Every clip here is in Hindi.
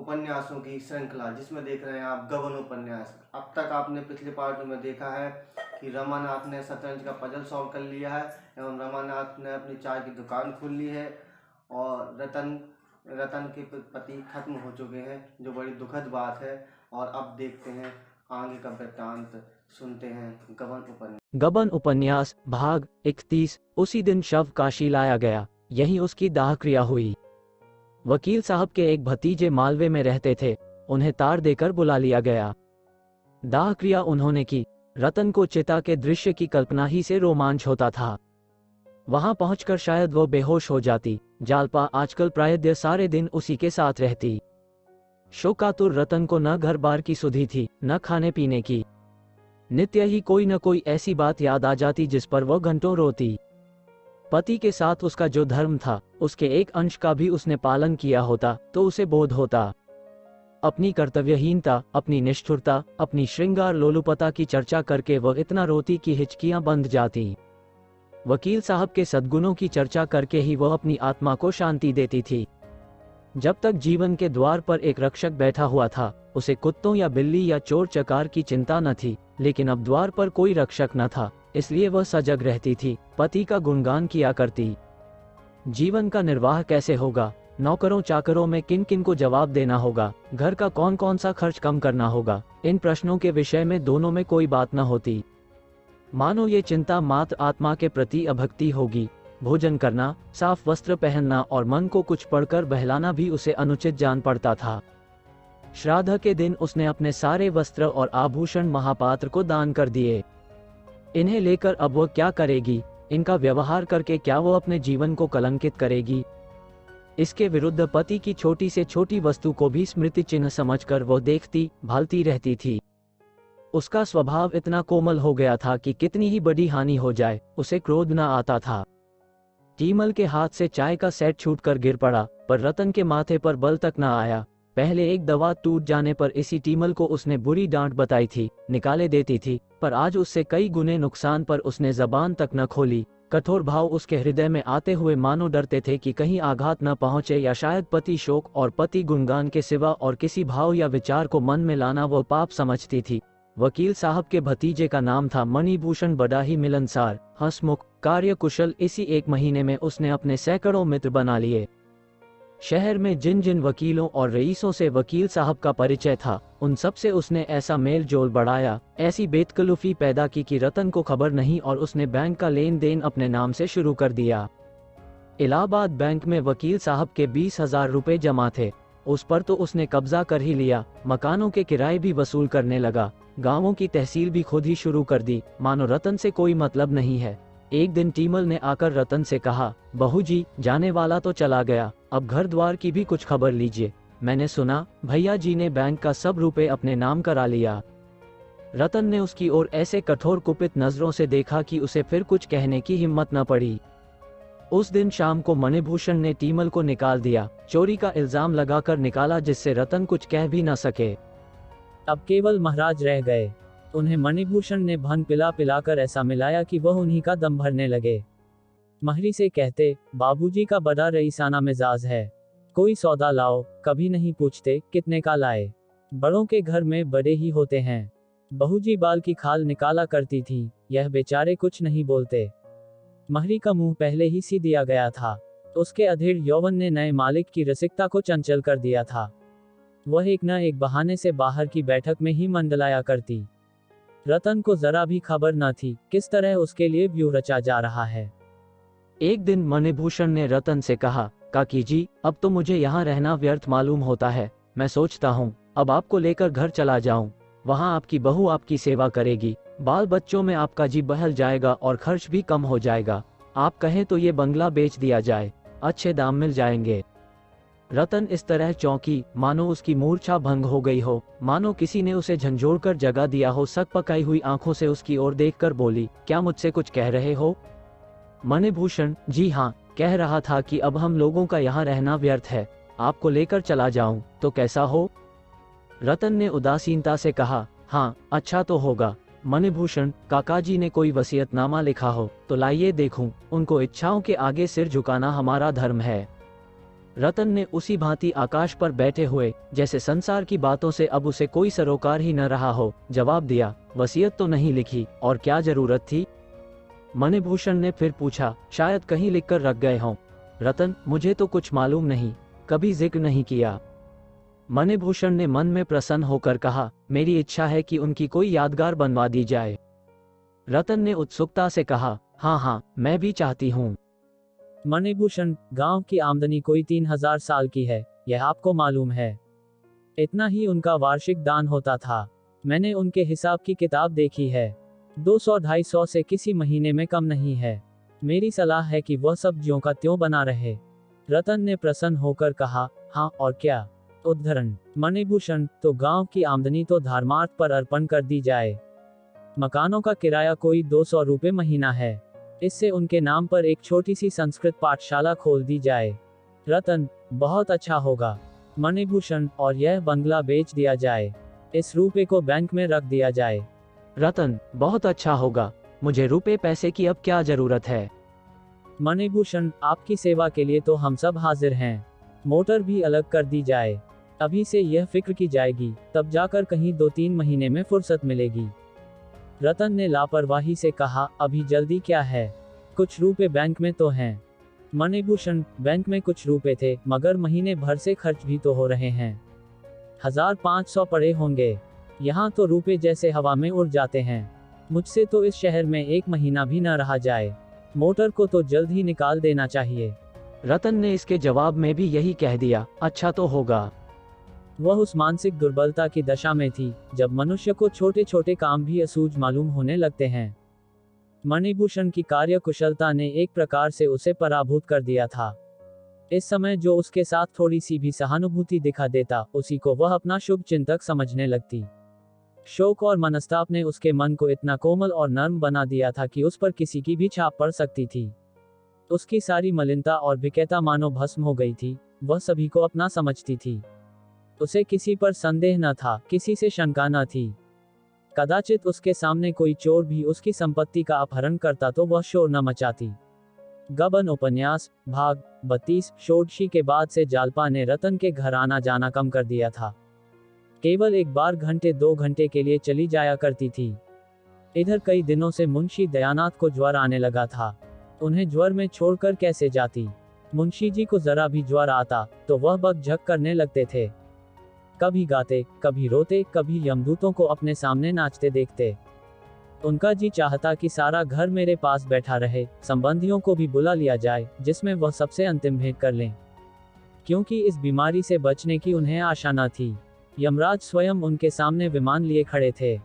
उपन्यासों की श्रृंखला जिसमें देख रहे हैं आप गबन उपन्यास। अब तक आपने पिछले पार्ट में देखा है कि रमानाथ ने शतरंज का पजल सॉल्व कर लिया है एवं रमानाथ ने अपनी चाय की दुकान खोल ली है और रतन के पति खत्म हो चुके हैं, जो बड़ी दुखद बात है। और अब देखते हैं आगे का वृत्तांत, सुनते हैं गबन उपन्यास भाग 31। उसी दिन शव काशी लाया गया, यहीं उसकी दाह क्रिया हुई। वकील साहब के एक भतीजे मालवे में रहते थे, उन्हें तार देकर बुला लिया गया। दाह क्रिया उन्होंने की। रतन को चिता के दृश्य की कल्पना ही से रोमांच होता था। वहां पहुंचकर शायद वो बेहोश हो जाती। जालपा आजकल प्रायद्य सारे दिन उसी के साथ रहती। शोकातुर रतन को न घर बार की सुधि थी, न खाने पीने की। नित्य ही कोई न कोई ऐसी बात याद आ जाती जिस पर वह घंटों रोती। पति के साथ उसका जो धर्म था, उसके एक अंश का भी उसने पालन किया होता तो उसे बोध होता। अपनी कर्तव्यहीनता, अपनी निष्ठुरता, अपनी श्रृंगार लोलुपता की चर्चा करके वह इतना रोती कि हिचकियां बंध जाती। वकील साहब के सद्गुणों की चर्चा करके ही वह अपनी आत्मा को शांति देती थी। जब तक जीवन के द्वार पर एक रक्षक बैठा हुआ था, उसे कुत्तों या बिल्ली या चोर चकार की चिंता न थी, लेकिन अब द्वार पर कोई रक्षक न था, इसलिए वह सजग रहती थी, पति का गुणगान किया करती। जीवन का निर्वाह कैसे होगा, नौकरों चाकरों में किन किन को जवाब देना होगा, घर का कौन कौन सा खर्च कम करना होगा, इन प्रश्नों के विषय में दोनों में कोई बात न होती। मानो ये चिंता मात्र आत्मा के प्रति अभक्ति होगी। भोजन करना, साफ वस्त्र पहनना और मन को कुछ पढ़कर बहलाना भी उसे अनुचित जान पड़ता था। श्राद्ध के दिन उसने अपने सारे वस्त्र और आभूषण महापात्र को दान कर दिए। इन्हें लेकर अब वह क्या करेगी, इनका व्यवहार करके क्या वो अपने जीवन को कलंकित करेगी। इसके विरुद्ध पति की छोटी से छोटी वस्तु को भी स्मृति चिन्ह समझकर वह देखती भालती रहती थी। उसका स्वभाव इतना कोमल हो गया था कि कितनी ही बड़ी हानि हो जाए उसे क्रोध न आता था। टीमल के हाथ से चाय का सेट छूटकर गिर पड़ा, पर रतन के माथे पर बल तक न आया। पहले एक दवा टूट जाने पर इसी टीमल को उसने बुरी डांट बताई थी, निकाले देती थी, पर आज उससे कई गुने नुकसान पर उसने जबान तक न खोली। कठोर भाव उसके हृदय में आते हुए मानो डरते थे कि कहीं आघात न पहुंचे, या शायद पति शोक और पति गुणगान के सिवा और किसी भाव या विचार को मन में लाना वो पाप समझती थी। वकील साहब के भतीजे का नाम था मणिभूषण, बड़ा ही मिलनसार, हंसमुख, कार्यकुशल। इसी एक महीने में उसने अपने सैकड़ों मित्र बना लिए। शहर में जिन जिन वकीलों और रईसों से वकील साहब का परिचय था, उन सब से उसने ऐसा मेल जोल बढ़ाया, ऐसी बेतकल्लुफी पैदा की कि रतन को खबर नहीं और उसने बैंक का लेन देन अपने नाम से शुरू कर दिया। इलाहाबाद बैंक में वकील साहब के 20,000 रुपए जमा थे, उस पर तो उसने कब्जा कर ही लिया। मकानों के किराए भी वसूल करने लगा, गांवों की तहसील भी खुद ही शुरू कर दी, मानो रतन से कोई मतलब नहीं है। एक दिन टीमल ने आकर रतन से कहा, बहू जी, जाने वाला तो चला गया, अब घर द्वार की भी कुछ खबर लीजिए। मैंने सुना भैया जी ने बैंक का सब रुपए अपने नाम करा लिया। रतन ने उसकी ओर ऐसे कठोर कुपित नजरों से देखा कि उसे फिर कुछ कहने की हिम्मत न पड़ी। उस दिन शाम को मणिभूषण ने टीमल को निकाल दिया, चोरी का इल्जाम लगाकर निकाला, जिससे रतन कुछ कह भी न सके। अब केवल महाराज रह गए। उन्हें मणिभूषण ने भन पिला पिलाकर ऐसा मिलाया कि वह उन्हीं का दम भरने लगे। महरी से कहते, बाबूजी का बड़ा रईसाना मिजाज है, कोई सौदा लाओ, कभी नहीं पूछते कितने का लाए, बड़ों के घर में बड़े ही होते हैं। बहू जी बाल की खाल निकाला करती थी, यह बेचारे कुछ नहीं बोलते। महरी का मुंह पहले ही सी दिया गया था, उसके अधेड़ यौवन ने नए मालिक की रसिकता को चंचल कर दिया था। वह एक न एक बहाने से बाहर की बैठक में ही मंडलाया करती। रतन को जरा भी खबर न थी किस तरह उसके लिए व्यूह रचा जा रहा है। एक दिन मणिभूषण ने रतन से कहा, काकी जी, अब तो मुझे यहाँ रहना व्यर्थ मालूम होता है। मैं सोचता हूँ अब आपको लेकर घर चला जाऊँ, वहाँ आपकी बहू आपकी सेवा करेगी, बाल बच्चों में आपका जी बहल जाएगा और खर्च भी कम हो जाएगा। आप कहें तो ये बंगला बेच दिया जाए, अच्छे दाम मिल जाएंगे। रतन इस तरह चौंकी मानो उसकी मूर्छा भंग हो गई हो, मानो किसी ने उसे झंझोड़कर जगा दिया हो। सक पकाई हुई आंखों से उसकी ओर देखकर बोली, क्या मुझसे कुछ कह रहे हो? मणिभूषण, जी हाँ, कह रहा था कि अब हम लोगों का यहाँ रहना व्यर्थ है, आपको लेकर चला जाऊं तो कैसा हो? रतन ने उदासीनता से कहा, हाँ, अच्छा तो होगा। मणिभूषण, काकाजी ने कोई वसीयतनामा लिखा हो तो लाइए देखूं, उनको इच्छाओं के आगे सिर झुकाना हमारा धर्म है। रतन ने उसी भांति आकाश पर बैठे हुए जैसे संसार की बातों से अब उसे कोई सरोकार ही न रहा हो जवाब दिया, वसीयत तो नहीं लिखी, और क्या जरूरत थी? मणिभूषण ने फिर पूछा, शायद कहीं लिखकर रख गए हों। रतन, मुझे तो कुछ मालूम नहीं, कभी जिक्र नहीं किया। मणिभूषण ने मन में प्रसन्न होकर कहा, मेरी इच्छा है कि उनकी कोई यादगार बनवा दी जाए। रतन ने उत्सुकता से कहा, हाँ हाँ, मैं भी चाहती हूँ। मणिभूषण, गांव की आमदनी कोई 3000 साल की है, यह आपको मालूम है। इतना ही उनका वार्षिक दान होता था। मैंने उनके हिसाब की किताब देखी है, 200-250 से किसी महीने में कम नहीं है। मेरी सलाह है कि वह सब्जियों का त्यों बना रहे। रतन ने प्रसन्न होकर कहा, हाँ और क्या? उद्धरण, मणिभूषण, तो गांव की आमदनी तो धर्मार्थ पर अर्पण कर दी जाए। मकानों का किराया कोई 200 रुपये महीना है, इससे उनके नाम पर एक छोटी सी संस्कृत पाठशाला खोल दी जाए। रतन, बहुत अच्छा होगा। मणिभूषण, और यह बंगला बेच दिया जाए, इस रुपए को बैंक में रख दिया जाए। रतन, बहुत अच्छा होगा, मुझे रुपए पैसे की अब क्या जरूरत है? मणिभूषण, आपकी सेवा के लिए तो हम सब हाजिर हैं। मोटर भी अलग कर दी जाए, अभी से यह फिक्र की जाएगी, तब जाकर कहीं 2-3 महीने में फुर्सत मिलेगी। रतन ने लापरवाही से कहा, अभी जल्दी क्या है, कुछ रुपए बैंक में तो हैं। मणिभूषण, बैंक में कुछ रुपए थे, मगर महीने भर से खर्च भी तो हो रहे हैं। 1500 पड़े होंगे। यहाँ तो रुपए जैसे हवा में उड़ जाते हैं। मुझसे तो इस शहर में 1 महीना भी न रहा जाए। मोटर को तो जल्द ही निकाल देना चाहिए। रतन ने इसके जवाब में भी यही कह दिया, अच्छा तो होगा। वह उस मानसिक दुर्बलता की दशा में थी जब मनुष्य को छोटे छोटे काम भी असूझ मालूम होने लगते हैं। मणिभूषण की कार्य कुशलता ने एक प्रकार से उसे पराभूत कर दिया था। इस समय जो उसके साथ थोड़ी सी भी सहानुभूति दिखा देता, उसी को वह अपना शुभ चिंतक समझने लगती। शोक और मनस्ताप ने उसके मन को इतना कोमल और नर्म बना दिया था कि उस पर किसी की भी छाप पड़ सकती थी। उसकी सारी मलिनता और विकैता मानो भस्म हो गई थी। वह सभी को अपना समझती थी। उसे किसी पर संदेह न था, किसी से शंका न थी। कदाचित उसके सामने कोई चोर भी उसकी संपत्ति का अपहरण करता तो वह शोर न मचाती। गबन उपन्यास भाग 32। षोडशी के बाद से जालपा ने रतन के घर आना जाना कम कर दिया था। केवल एक बार घंटे 2 घंटे के लिए चली जाया करती थी। इधर कई दिनों से मुंशी दयानाथ को ज्वर आने लगा था। उन्हें ज्वर में छोड़कर कैसे जाती। मुंशी जी को जरा भी ज्वर आता तो वह बकझक करने लगते थे। कभी गाते, कभी रोते, कभी यमदूतों को अपने सामने नाचते देखते। उनका जी चाहता कि सारा घर मेरे पास बैठा रहे, संबंधियों को भी बुला लिया जाए, जिसमें वह सबसे अंतिम भेंट कर लें, क्योंकि इस बीमारी से बचने की उन्हें आशा न थी। यमराज स्वयं उनके सामने विमान लिए खड़े थे।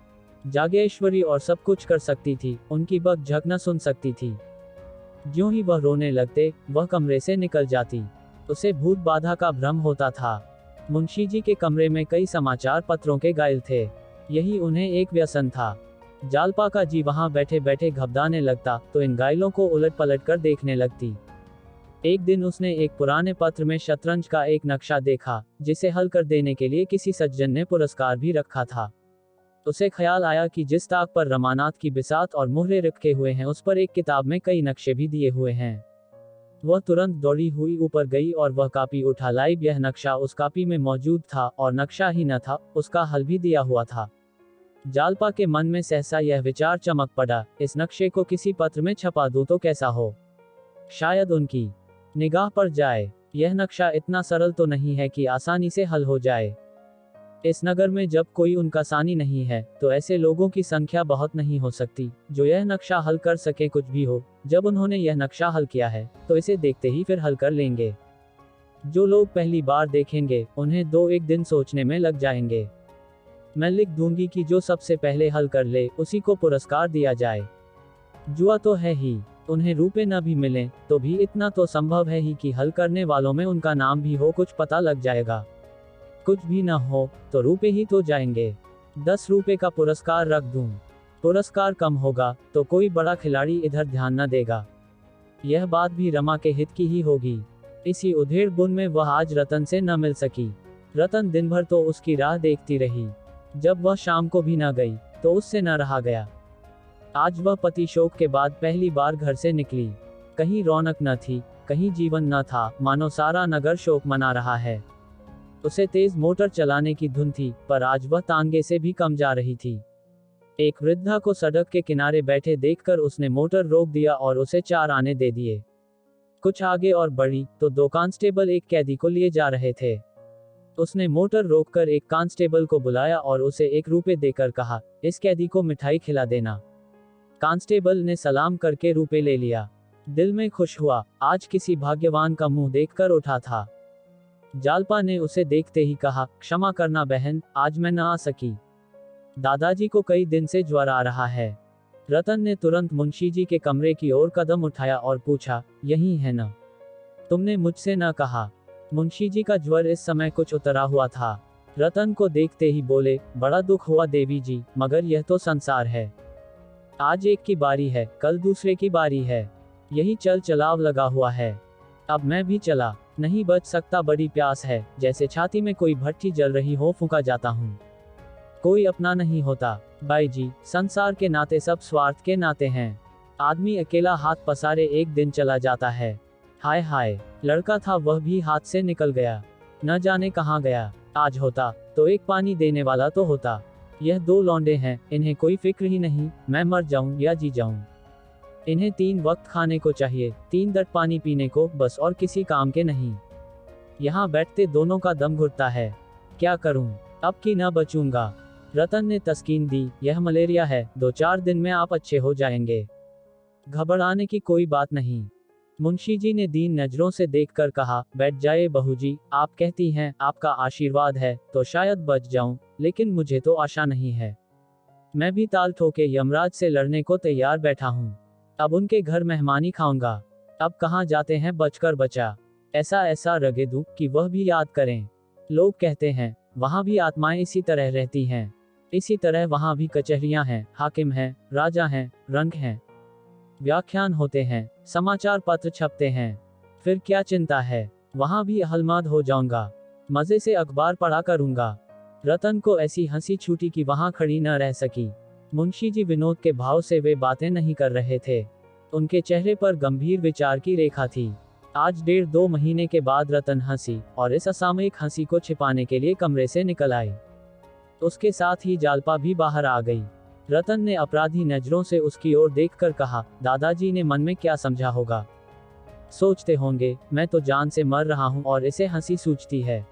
जागेश्वरी और सब कुछ कर सकती थी, उनकी बकझक न सुन सकती थी। ज्यों ही वह रोने लगते, वह कमरे से निकल जाती। उसे भूत बाधा का भ्रम होता था। मुंशी जी के कमरे में कई समाचार पत्रों के गाइल थे, यही उन्हें एक व्यसन था। जालपा का जी वहां बैठे बैठे घबराने लगता तो इन गाइलों को उलट पलट कर देखने लगती। एक दिन उसने एक पुराने पत्र में शतरंज का एक नक्शा देखा, जिसे हल कर देने के लिए किसी सज्जन ने पुरस्कार भी रखा था। उसे ख्याल आया कि जिस ताक पर रमानाथ की बिसात और मुहरे रखे हुए हैं, उस पर एक किताब में कई नक्शे भी दिए हुए हैं। वह तुरंत दौड़ी हुई ऊपर गई और वह कापी उठा लाई। यह नक्शा उस कापी में मौजूद था, और नक्शा ही न था, उसका हल भी दिया हुआ था। जालपा के मन में सहसा यह विचार चमक पड़ा, इस नक्शे को किसी पत्र में छपा दूं तो कैसा हो, शायद उनकी निगाह पड़ जाए। यह नक्शा इतना सरल तो नहीं है कि आसानी से हल हो जाए। इस नगर में जब कोई उनका सानी नहीं है, तो ऐसे लोगों की संख्या बहुत नहीं हो सकती जो यह नक्शा हल कर सके। कुछ भी हो, जब उन्होंने यह नक्शा हल किया है तो इसे देखते ही फिर हल कर लेंगे। जो लोग पहली बार देखेंगे, उन्हें 2-1 दिन सोचने में लग जाएंगे। मैं लिख दूंगी कि जो सबसे पहले हल कर ले, उसी को पुरस्कार दिया जाए। जुआ तो है ही, उन्हें रुपए न भी मिले तो भी इतना तो संभव है ही कि हल करने वालों में उनका नाम भी हो, कुछ पता लग जाएगा। कुछ भी न हो तो रुपए ही तो जाएंगे। 10 रुपए का पुरस्कार रख दूं। पुरस्कार कम होगा तो कोई बड़ा खिलाड़ी इधर ध्यान न देगा। यह बात भी रमा के हित की ही होगी। इसी उधेड़ बुन में वह आज रतन से न मिल सकी। रतन दिन भर तो उसकी राह देखती रही। जब वह शाम को भी न गई तो उससे न रहा गया। आज वह पति शोक के बाद पहली बार घर से निकली। कहीं रौनक न थी, कहीं जीवन न था, मानो सारा नगर शोक मना रहा है। उसे तेज मोटर चलाने की धुन थी, पर आज वह तांगे से भी कम जा रही थी। एक वृद्धा को सड़क के किनारे बैठे देखकर उसने मोटर रोक दिया और उसे 4 आने दे दिए। कुछ आगे और बढ़ी तो 2 कांस्टेबल एक कैदी को लिए जा रहे थे। उसने मोटर रोककर एक कांस्टेबल को बुलाया और उसे 1 रुपए देकर कहा, इस कैदी को मिठाई खिला देना। कांस्टेबल ने सलाम करके रुपए ले लिया। दिल में खुश हुआ, आज किसी भाग्यवान का मुंह देखकर उठा था। जालपा ने उसे देखते ही कहा, क्षमा करना बहन, आज मैं न आ सकी। दादाजी को कई दिन से ज्वर आ रहा है। रतन ने तुरंत मुंशी जी के कमरे की ओर कदम उठाया और पूछा, यही है न? तुमने मुझसे न कहा। मुंशी जी का ज्वर इस समय कुछ उतरा हुआ था। रतन को देखते ही बोले, बड़ा दुख हुआ देवी जी, मगर यह तो संसार है। आज एक की बारी है, कल दूसरे की बारी है। यही चल चलाव लगा हुआ है। अब मैं भी चला नहीं बच सकता, बड़ी प्यास है, जैसे छाती में कोई भट्टी जल रही हो, फूंका जाता हूँ। कोई अपना नहीं होता। बाई जी, संसार के नाते सब स्वार्थ के नाते हैं। आदमी अकेला हाथ पसारे एक दिन चला जाता है। हाय हाय, लड़का था वह भी हाथ से निकल गया, न जाने कहाँ गया। आज होता तो एक पानी देने वाला तो होता। यह 2 लौंडे हैं, इन्हें कोई फिक्र ही नहीं, मैं मर जाऊं या जी जाऊं। इन्हें 3 वक्त खाने को चाहिए, 3 दट पानी पीने को, बस और किसी काम के नहीं। यहाँ बैठते दोनों का दम घुटता है। क्या करूं, अब की न बचूंगा। रतन ने तस्कीन दी, यह मलेरिया है, 2-4 दिन में आप अच्छे हो जाएंगे। घबराने की कोई बात नहीं। मुंशी जी ने दीन नजरों से देखकर कहा, बैठ जाए बहू जी, आप कहती हैं, आपका आशीर्वाद है तो शायद बच जाऊं, लेकिन मुझे तो आशा नहीं है। मैं भी ताल ठोके यमराज से लड़ने को तैयार बैठा हूं। अब उनके घर मेहमानी खाऊंगा। अब कहाँ जाते हैं बचकर बचा। ऐसा रगे दूं कि वह भी याद करें। लोग कहते हैं वहां भी आत्माएं इसी तरह रहती हैं। इसी तरह वहां भी कचहरियां हैं, हाकिम हैं, राजा हैं, रंग हैं, व्याख्यान होते हैं, समाचार पत्र छपते हैं। फिर क्या चिंता है, वहां भी अहलमद हो जाऊंगा, मजे से अखबार पढ़ा करूंगा। रतन को ऐसी हंसी छूटी कि वहां खड़ी न रह सकी। मुंशी जी विनोद के भाव से वे बातें नहीं कर रहे थे। उनके चेहरे पर गंभीर विचार की रेखा थी। आज 1.5-2 महीने के बाद रतन हंसी, और इस असामयिक हंसी को छिपाने के लिए कमरे से निकल आई। उसके साथ ही जालपा भी बाहर आ गई। रतन ने अपराधी नजरों से उसकी ओर देखकर कहा, दादाजी ने मन में क्या समझा होगा। सोचते होंगे मैं तो जान से मर रहा हूं और इसे हंसी सूझती है।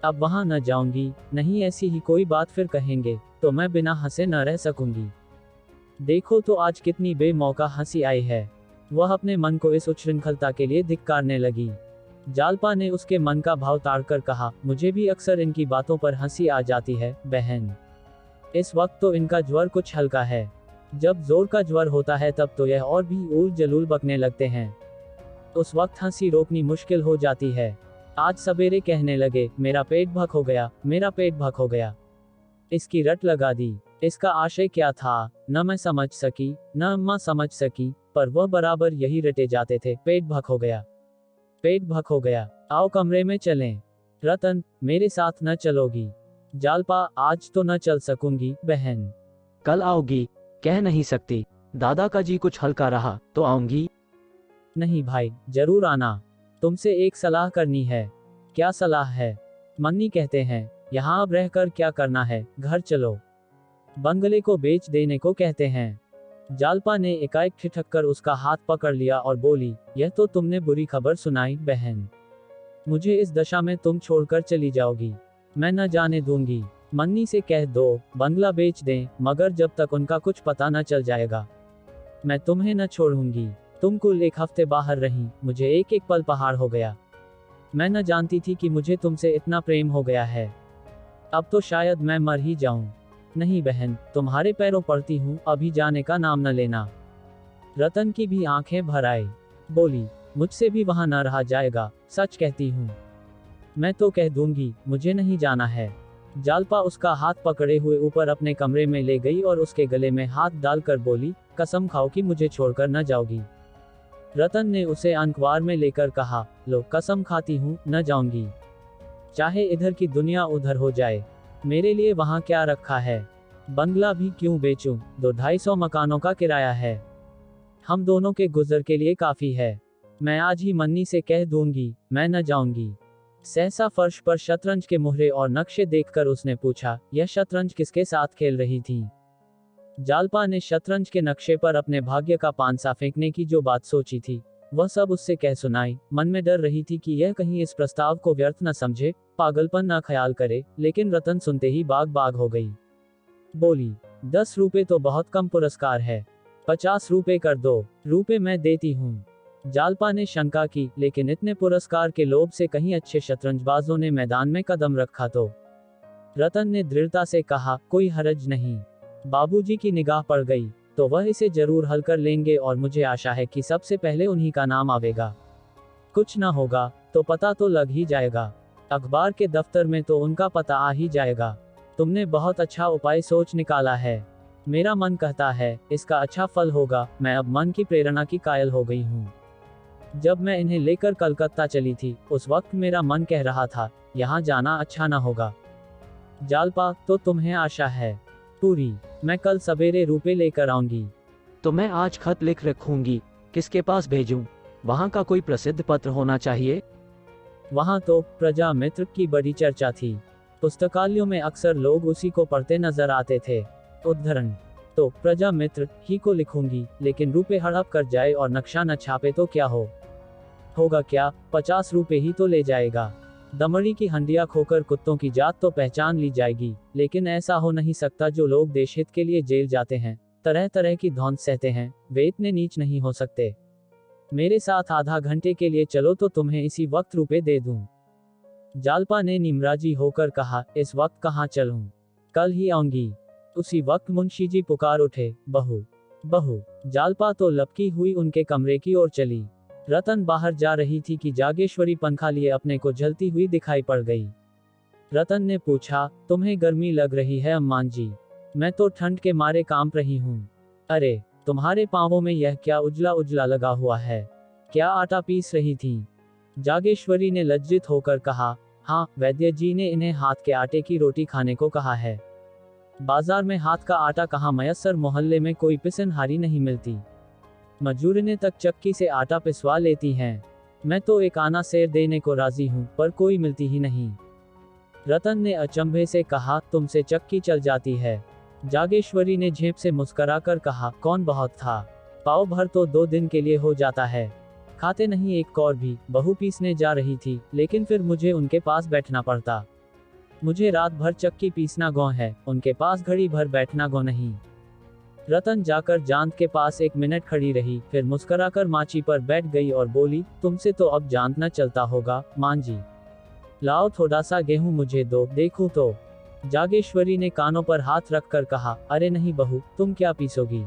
अब वहां न जाऊंगी, नहीं ऐसी ही कोई बात फिर कहेंगे तो मैं बिना हंसे न रह सकूंगी। देखो तो आज कितनी बेमौका हंसी आई है। वह अपने मन को इस उच्छृंखलता के लिए धिक्कारने लगी। जालपा ने उसके मन का भाव ताड़कर कहा, मुझे भी अक्सर इनकी बातों पर हंसी आ जाती है बहन। इस वक्त तो इनका ज्वर कुछ हल्का है। जब जोर का ज्वर होता है तब तो यह और भी उल जलूल बकने लगते हैं। उस वक्त हंसी रोकनी मुश्किल हो जाती है। आज सवेरे कहने लगे, मेरा पेट भक हो गया, मेरा पेट भक हो गया। इसकी रट लगा दी। इसका आशय क्या था, न मैं समझ सकी, न अम्मा समझ सकी, पर वह बराबर यही रटे जाते थे, पेट भक हो गया, पेट भक हो गया। आओ कमरे में चलें। रतन, मेरे साथ न चलोगी? जालपा, आज तो न चल सकूंगी बहन। कल आओगी? कह नहीं सकती। दादा का जी कुछ हल्का रहा तो आऊंगी। नहीं भाई, जरूर आना। तुमसे एक सलाह करनी है। क्या सलाह है? मन्नी कहते हैं, यहाँ अब रहकर क्या करना है, घर चलो। बंगले को बेच देने को कहते हैं। जालपा ने एकाएक ठिठक कर उसका हाथ पकड़ लिया और बोली, यह तो तुमने बुरी खबर सुनाई बहन। मुझे इस दशा में तुम छोड़कर चली जाओगी, मैं न जाने दूंगी। मन्नी से कह दो बंगला बेच दें, मगर जब तक उनका कुछ पता न चल जाएगा मैं तुम्हें न छोड़ूंगी। तुम कुल 1 हफ्ते बाहर रही, मुझे एक एक पल पहाड़ हो गया। मैं न जानती थी कि मुझे तुमसे इतना प्रेम हो गया है। अब तो शायद मैं मर ही जाऊं। नहीं बहन, तुम्हारे पैरों पड़ती हूँ, अभी जाने का नाम न लेना। रतन की भी आंखें भर आई। बोली, मुझसे भी वहां न रहा जाएगा, सच कहती हूँ। मैं तो कह दूंगी, मुझे नहीं जाना है। जालपा उसका हाथ पकड़े हुए ऊपर अपने कमरे में ले गई और उसके गले में हाथ डालकर बोली, कसम खाओ कि मुझे छोड़कर न जाओगी। रतन ने उसे अंकवार में लेकर कहा, लो कसम खाती हूँ, न जाऊंगी। चाहे इधर की दुनिया उधर हो जाए, मेरे लिए वहां क्या रखा है। बंगला भी क्यों बेचूं, 200-250 मकानों का किराया है। हम दोनों के गुजर के लिए काफी है। मैं आज ही मन्नी से कह दूंगी, मैं न जाऊंगी। सहसा फर्श पर शतरंज के मुहरे और नक्शे देखकर उसने पूछा, यह शतरंज किसके साथ खेल रही थी? जालपा ने शतरंज के नक्शे पर अपने भाग्य का पांसा फेंकने की जो बात सोची थी, वह सब उससे कह सुनाई। मन में डर रही थी कि यह कहीं इस प्रस्ताव को व्यर्थ न समझे, पागलपन न ख्याल करे, लेकिन रतन सुनते ही बाग बाग हो गई। बोली, 10 रुपए तो बहुत कम पुरस्कार है, 50 रुपए कर दो। रुपए मैं देती हूँ। जालपा ने शंका की, लेकिन इतने पुरस्कार के लोभ से कहीं अच्छे शतरंजबाजों ने मैदान में कदम रखा तो? रतन ने दृढ़ता से कहा, कोई हरज नहीं। बाबूजी की निगाह पड़ गई तो वह इसे जरूर हल कर लेंगे और मुझे आशा है कि सबसे पहले उन्हीं का नाम आवेगा। कुछ ना होगा तो पता तो लग ही जाएगा, अखबार के दफ्तर में तो उनका पता आ ही जाएगा। तुमने बहुत अच्छा उपाय सोच निकाला है। मेरा मन कहता है इसका अच्छा फल होगा। मैं अब मन की प्रेरणा की कायल हो गई हूँ। जब मैं इन्हें लेकर कलकत्ता चली थी, उस वक्त मेरा मन कह रहा था यहाँ जाना अच्छा ना होगा। जालपा, तो तुम्हें आशा है पूरी? मैं कल सवेरे रुपए लेकर आऊंगी। तो मैं आज खत लिख रखूंगी, किसके पास भेजूं? वहाँ का कोई प्रसिद्ध पत्र होना चाहिए। वहाँ तो प्रजा मित्र की बड़ी चर्चा थी। पुस्तकालयों में अक्सर लोग उसी को पढ़ते नजर आते थे। उद्धरण, तो प्रजा मित्र ही को लिखूंगी, लेकिन रुपए हड़प कर जाए और नक्शा न छापे तो क्या होगा क्या? 50 रुपए ही तो ले जाएगा। दमड़ी की हंडिया खोकर कुत्तों की जात तो पहचान ली जाएगी, लेकिन ऐसा हो नहीं सकता। जो लोग देशहित के लिए जेल जाते हैं, तरह तरह की धौंस सहते हैं, वे इतने नीच नहीं हो सकते। मेरे साथ आधा घंटे के लिए चलो तो तुम्हें इसी वक्त रुपए दे दूं। जालपा ने निमराजी होकर कहा, इस वक्त कहाँ चलूं? कल ही आऊंगी। उसी वक्त मुंशी जी पुकार उठे, बहू बहू। जालपा तो लपकी हुई उनके कमरे की ओर चली। रतन बाहर जा रही थी कि जागेश्वरी पंखा लिए अपने को जलती हुई दिखाई पड़ गई। रतन ने पूछा, तुम्हें गर्मी लग रही है अम्मान जी? मैं तो ठंड के मारे कांप रही हूँ। अरे, तुम्हारे पांवों में यह क्या उजला उजला लगा हुआ है? क्या आटा पीस रही थी? जागेश्वरी ने लज्जित होकर कहा, हाँ, वैद्य जी ने इन्हें हाथ के आटे की रोटी खाने को कहा है। बाजार में हाथ का आटा कहाँ मयस्सर, मोहल्ले में कोई पिसनहारी नहीं मिलती। मजूरने तक चक्की से आटा पिसवा लेती हैं। मैं तो एक आना सेर देने को राजी हूँ, पर कोई मिलती ही नहीं। रतन ने अचंभे से कहा, तुमसे चक्की चल जाती है? जागेश्वरी ने झेप से मुस्कराकर कहा, कौन बहुत था? पाव भर तो 2 दिन के लिए हो जाता है। खाते नहीं एक कौर भी। बहू पीसने जा रही थी, लेकिन फिर मुझे उनके पास बैठना पड़ता। मुझे रात भर चक्की पीसना गौ है, उनके पास घड़ी भर बैठना गौ नहीं। रतन जाकर जांत के पास 1 मिनट खड़ी रही, फिर मुस्कुराकर माची पर बैठ गई और बोली, तुमसे तो अब जांत न चलता होगा मान जी। लाओ थोड़ा सा गेहूं मुझे दो, देखूं तो। जागेश्वरी ने कानों पर हाथ रखकर कहा, अरे नहीं बहू, तुम क्या पीसोगी?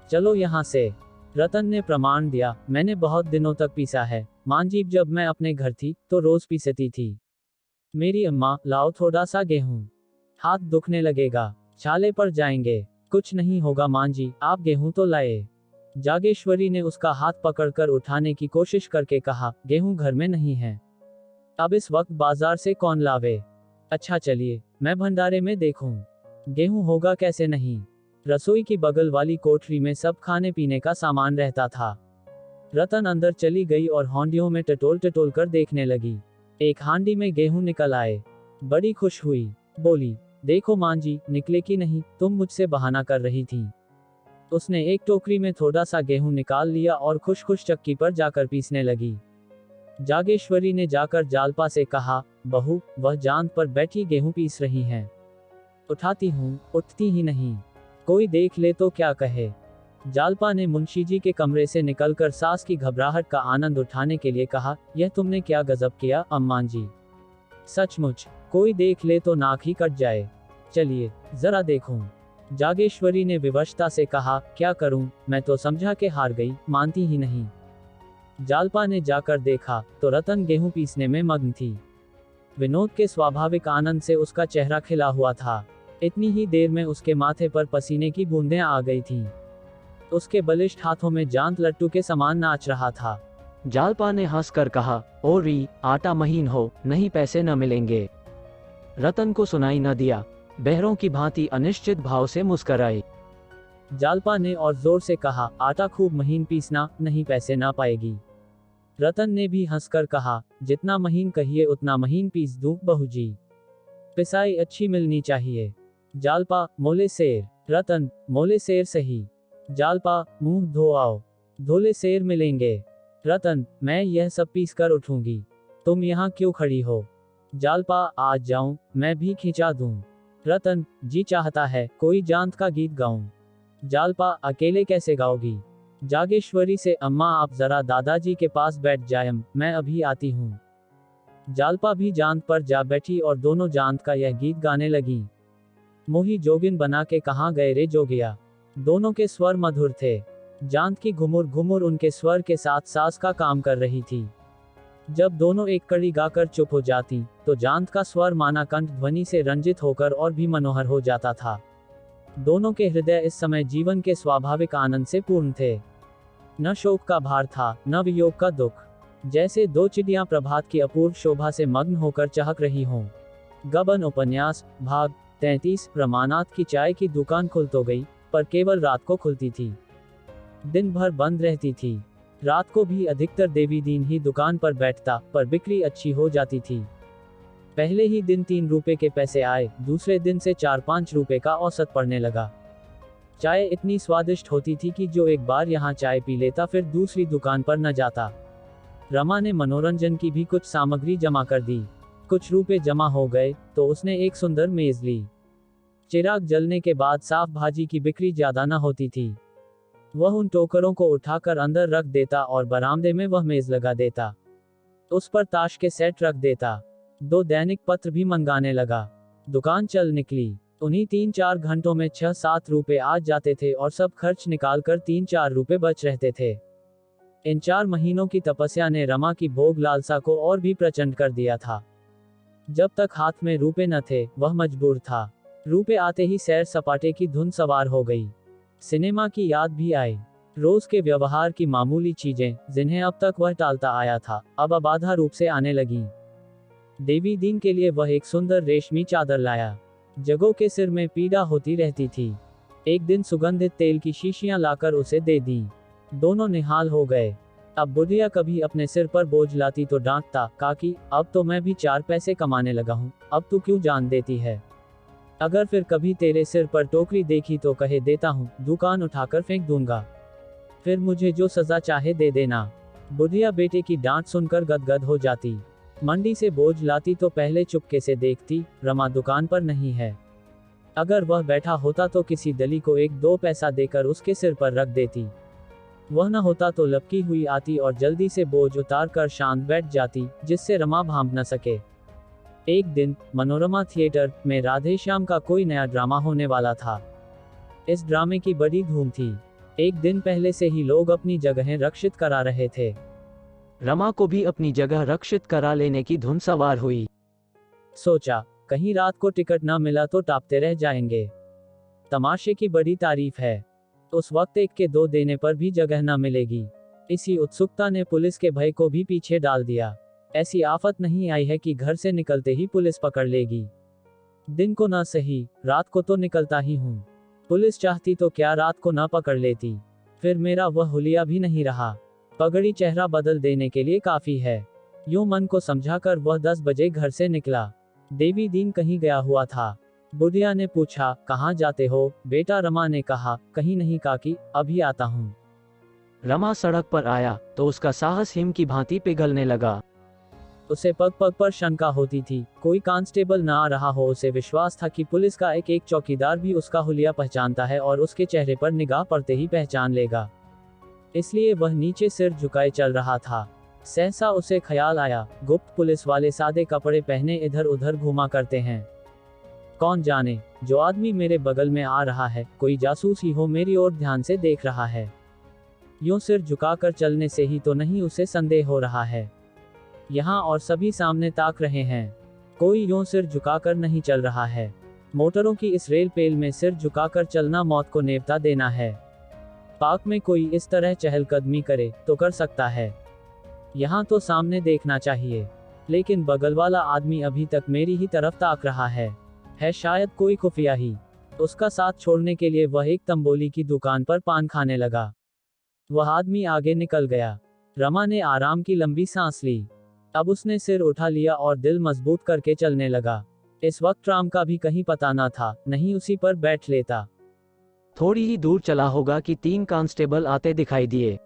चलो यहाँ से। रतन ने प्रमाण दिया, मैंने बहुत दिनों तक पीसा है मान जी। जब मैं अपने घर थी तो रोज पीसती थी मेरी अम्मा। लाओ थोड़ा सा गेहूं, हाथ दुखने लगेगा, छाले पड़ जाएंगे। कुछ नहीं होगा मान जी, आप गेहूं तो लाए। जागेश्वरी ने उसका हाथ पकड़कर उठाने की कोशिश करके कहा, गेहूं घर में नहीं है। अब इस वक्त बाजार से कौन लावे? अच्छा चलिए, मैं भंडारे में देखूं। गेहूं होगा कैसे नहीं। रसोई की बगल वाली कोठरी में सब खाने पीने का सामान रहता था। रतन अंदर चली गई और हांडियों में टटोल टटोल कर देखने लगी। एक हांडी में गेहूं निकल आए। बड़ी खुश हुई, बोली, देखो मां जी, निकले कि नहीं, तुम मुझसे बहाना कर रही थी। उसने एक टोकरी में थोड़ा सा गेहूं निकाल लिया और खुश खुश चक्की पर जाकर पीसने लगी। जागेश्वरी ने जाकर जालपा से कहा, बहू, वह जांत पर बैठी गेहूं पीस रही हैं। उठाती हूँ, उठती ही नहीं। कोई देख ले तो क्या कहे। जालपा ने मुंशी जी के कमरे से निकलकर सास की घबराहट का आनंद उठाने के लिए कहा, यह तुमने क्या गजब किया अम्मान जी। सचमुच, कोई देख ले तो नाक ही कट जाए। चलिए जरा देखूं। जागेश्वरी ने विवशता से कहा, क्या करूं, मैं तो समझा के हार गई, मानती ही नहीं। जालपा ने जाकर देखा तो रतन गेहूं पीसने में मग्न थी। विनोद के स्वाभाविक आनंद से उसका चेहरा खिला हुआ था। इतनी ही देर में उसके माथे पर पसीने की बूंदें आ गई थीं। उसके बलिष्ठ हाथों में जांत लट्टू के समान नाच रहा था। जालपा ने हंसकर कहा, ओ री, आटा महीन हो, नहीं पैसे न मिलेंगे। रतन को सुनाई न दिया, बहरों की भांति अनिश्चित भाव से मुस्कराई। जालपा ने और जोर से कहा, आटा खूब महीन पीसना, नहीं पैसे ना पाएगी। रतन ने भी हंसकर कहा, जितना महीन कहिए उतना महीन पीस दूं बहूजी। पिसाई अच्छी मिलनी चाहिए। जालपा, मोले शेर। रतन, मोले शेर सही। जालपा, मुंह धो आओ। धोले शेर मिलेंगे। रतन, मैं यह सब पीस कर उठूंगी। तुम यहाँ क्यों खड़ी हो? जालपा, आज जाऊं, मैं भी खिंचा दूं। रतन, जी चाहता है कोई जांत का गीत गाऊं। जालपा, अकेले कैसे गाओगी? जागेश्वरी से, अम्मा आप जरा दादाजी के पास बैठ जायम, मैं अभी आती हूँ। जालपा भी जांत पर जा बैठी और दोनों जांत का यह गीत गाने लगी। मोही जोगिन बना के कहाँ गए रे जोगिया। दोनों के स्वर मधुर थे। जांत की घुमुर घुमुर उनके स्वर के साथ सास का काम कर रही थी। जब दोनों एक कड़ी गाकर चुप हो जाती, तो जांत का स्वर माना कंठ ध्वनि से रंजित होकर और भी मनोहर हो जाता था। दोनों के हृदय इस समय जीवन के स्वाभाविक आनंद से पूर्ण थे। न शोक का भार था, न वियोग का दुख। जैसे दो चिड़ियां प्रभात की अपूर्व शोभा से मग्न होकर चहक रही हों। गबन उपन्यास भाग 33। रमानाथ की चाय की दुकान खुल तो गई, पर केवल रात को खुलती थी। दिन भर बंद रहती थी। रात को भी अधिकतर देवी दीन ही दुकान पर बैठता, पर बिक्री अच्छी हो जाती थी। पहले ही दिन 3 रुपए के पैसे आए, दूसरे दिन से 4-5 रुपए का औसत पड़ने लगा। चाय इतनी स्वादिष्ट होती थी कि जो एक बार यहाँ चाय पी लेता फिर दूसरी दुकान पर न जाता। रमा ने मनोरंजन की भी कुछ सामग्री जमा कर दी। कुछ रुपए जमा हो गए, तो उसने एक सुंदर मेज ली। चिराग जलने के बाद साफ भाजी की बिक्री ज्यादा न होती थी। वह उन टोकरों को उठाकर अंदर रख देता और बरामदे में वह मेज लगा देता। उस पर ताश के सेट रख देता। 2 दैनिक पत्र भी मंगाने लगा। दुकान चल निकली। उन्हीं 3-4 घंटों में 6-7 रुपए आ जाते थे और सब खर्च निकालकर 3-4 रुपए बच रहते थे। इन 4 महीनों की तपस्या ने रमा की भोग लालसा को और भी प्रचंड कर दिया था। जब तक हाथ में रुपए न थे, वह मजबूर था। रुपए आते ही सैर सपाटे की धुन सवार हो गई। सिनेमा की याद भी आई। रोज के व्यवहार की मामूली चीजें, जिन्हें अब तक वह टालता आया था, अब अबाधा रूप से आने लगी। देवी दीन के लिए वह एक सुंदर रेशमी चादर लाया। जगों के सिर में पीड़ा होती रहती थी। एक दिन सुगंधित तेल की शीशियां लाकर उसे दे दी। दोनों निहाल हो गए। अब बुढ़िया कभी अपने सिर पर बोझ लाती तो डांटता, काकी अब तो मैं भी 4 पैसे कमाने लगा हूँ, अब तू क्यों जान देती है। अगर फिर कभी तेरे सिर पर टोकरी देखी तो कहे देता हूँ, दुकान उठाकर फेंक दूंगा। फिर मुझे जो सजा चाहे दे देना। बुढ़िया बेटे की डांट सुनकर गदगद हो जाती। मंडी से बोझ लाती तो पहले चुपके से देखती, रमा दुकान पर नहीं है। अगर वह बैठा होता तो किसी दली को 1-2 पैसा देकर उसके सिर पर रख देती। वह न होता तो लपकी हुई आती और जल्दी से बोझ उतार कर शांत बैठ जाती, जिससे रमा भांप न सके। एक दिन मनोरमा थिएटर में राधेश्याम का कोई नया ड्रामा होने वाला था। इस ड्रामे की बड़ी धूम थी। एक दिन पहले से ही लोग अपनी जगहें रक्षित करा रहे थे। रमा को भी अपनी जगह रक्षित करा लेने की धुन सवार हुई। सोचा, कहीं रात को टिकट न मिला तो टापते रह जाएंगे। तमाशे की बड़ी तारीफ है। उस वक्त 1 के 2 देने पर भी जगह न मिलेगी। इसी उत्सुकता ने पुलिस के भय को भी पीछे डाल दिया। ऐसी आफत नहीं आई है कि घर से निकलते ही पुलिस पकड़ लेगी। दिन को न सही, रात को तो निकलता ही हूँ। पुलिस चाहती तो क्या रात को न पकड़ लेती। फिर मेरा वह हुलिया भी नहीं रहा। पगड़ी चेहरा बदल देने के लिए काफी है। यूं मन को समझाकर वह 10 बजे घर से निकला। देवी दीन कहीं गया हुआ था। बुढ़िया ने पूछा, कहाँ जाते हो बेटा? रमा ने कहा, कहीं नहीं काकी, अभी आता हूँ। रमा सड़क पर आया तो उसका साहस हिम की भांति पिघलने लगा। उसे पग पग पर शंका होती थी। कोई कांस्टेबल ना आ रहा हो। उसे विश्वास था कि पुलिस का एक चौकीदार भी उसका हुलिया पहचानता है और उसके चेहरे पर निगाह पड़ते ही पहचान लेगा। इसलिए वह नीचे सिर झुकाए चल रहा था। सहसा उसे ख्याल आया, गुप्त पुलिस वाले सादे कपड़े पहने इधर उधर घूमा करते हैं। कौन जाने, जो आदमी मेरे बगल में आ रहा है, कोई जासूस ही हो, मेरी ओर ध्यान से देख रहा है। यूं सिर झुकाकर चलने से ही तो नहीं उसे संदेह हो रहा है। यहाँ और सभी सामने ताक रहे हैं। कोई यूं सिर झुकाकर नहीं चल रहा है। मोटरों की इस रेल पेल में सिर झुकाकर चलना मौत को नेवता देना है। पार्क में कोई इस तरह चहलकदमी करे तो कर सकता है। यहाँ तो सामने देखना चाहिए, लेकिन बगल वाला आदमी अभी तक मेरी ही तरफ ताक रहा है शायद कोई खुफिया ही। उसका साथ छोड़ने के लिए 1 तंबोली की दुकान पर पान खाने लगा। वह आदमी आगे निकल गया। रमा ने आराम की लंबी सांस ली। अब उसने सिर उठा लिया और दिल मजबूत करके चलने लगा। इस वक्त राम का भी कहीं पता न था, नहीं उसी पर बैठ लेता। थोड़ी ही दूर चला होगा कि 3 कांस्टेबल आते दिखाई दिए।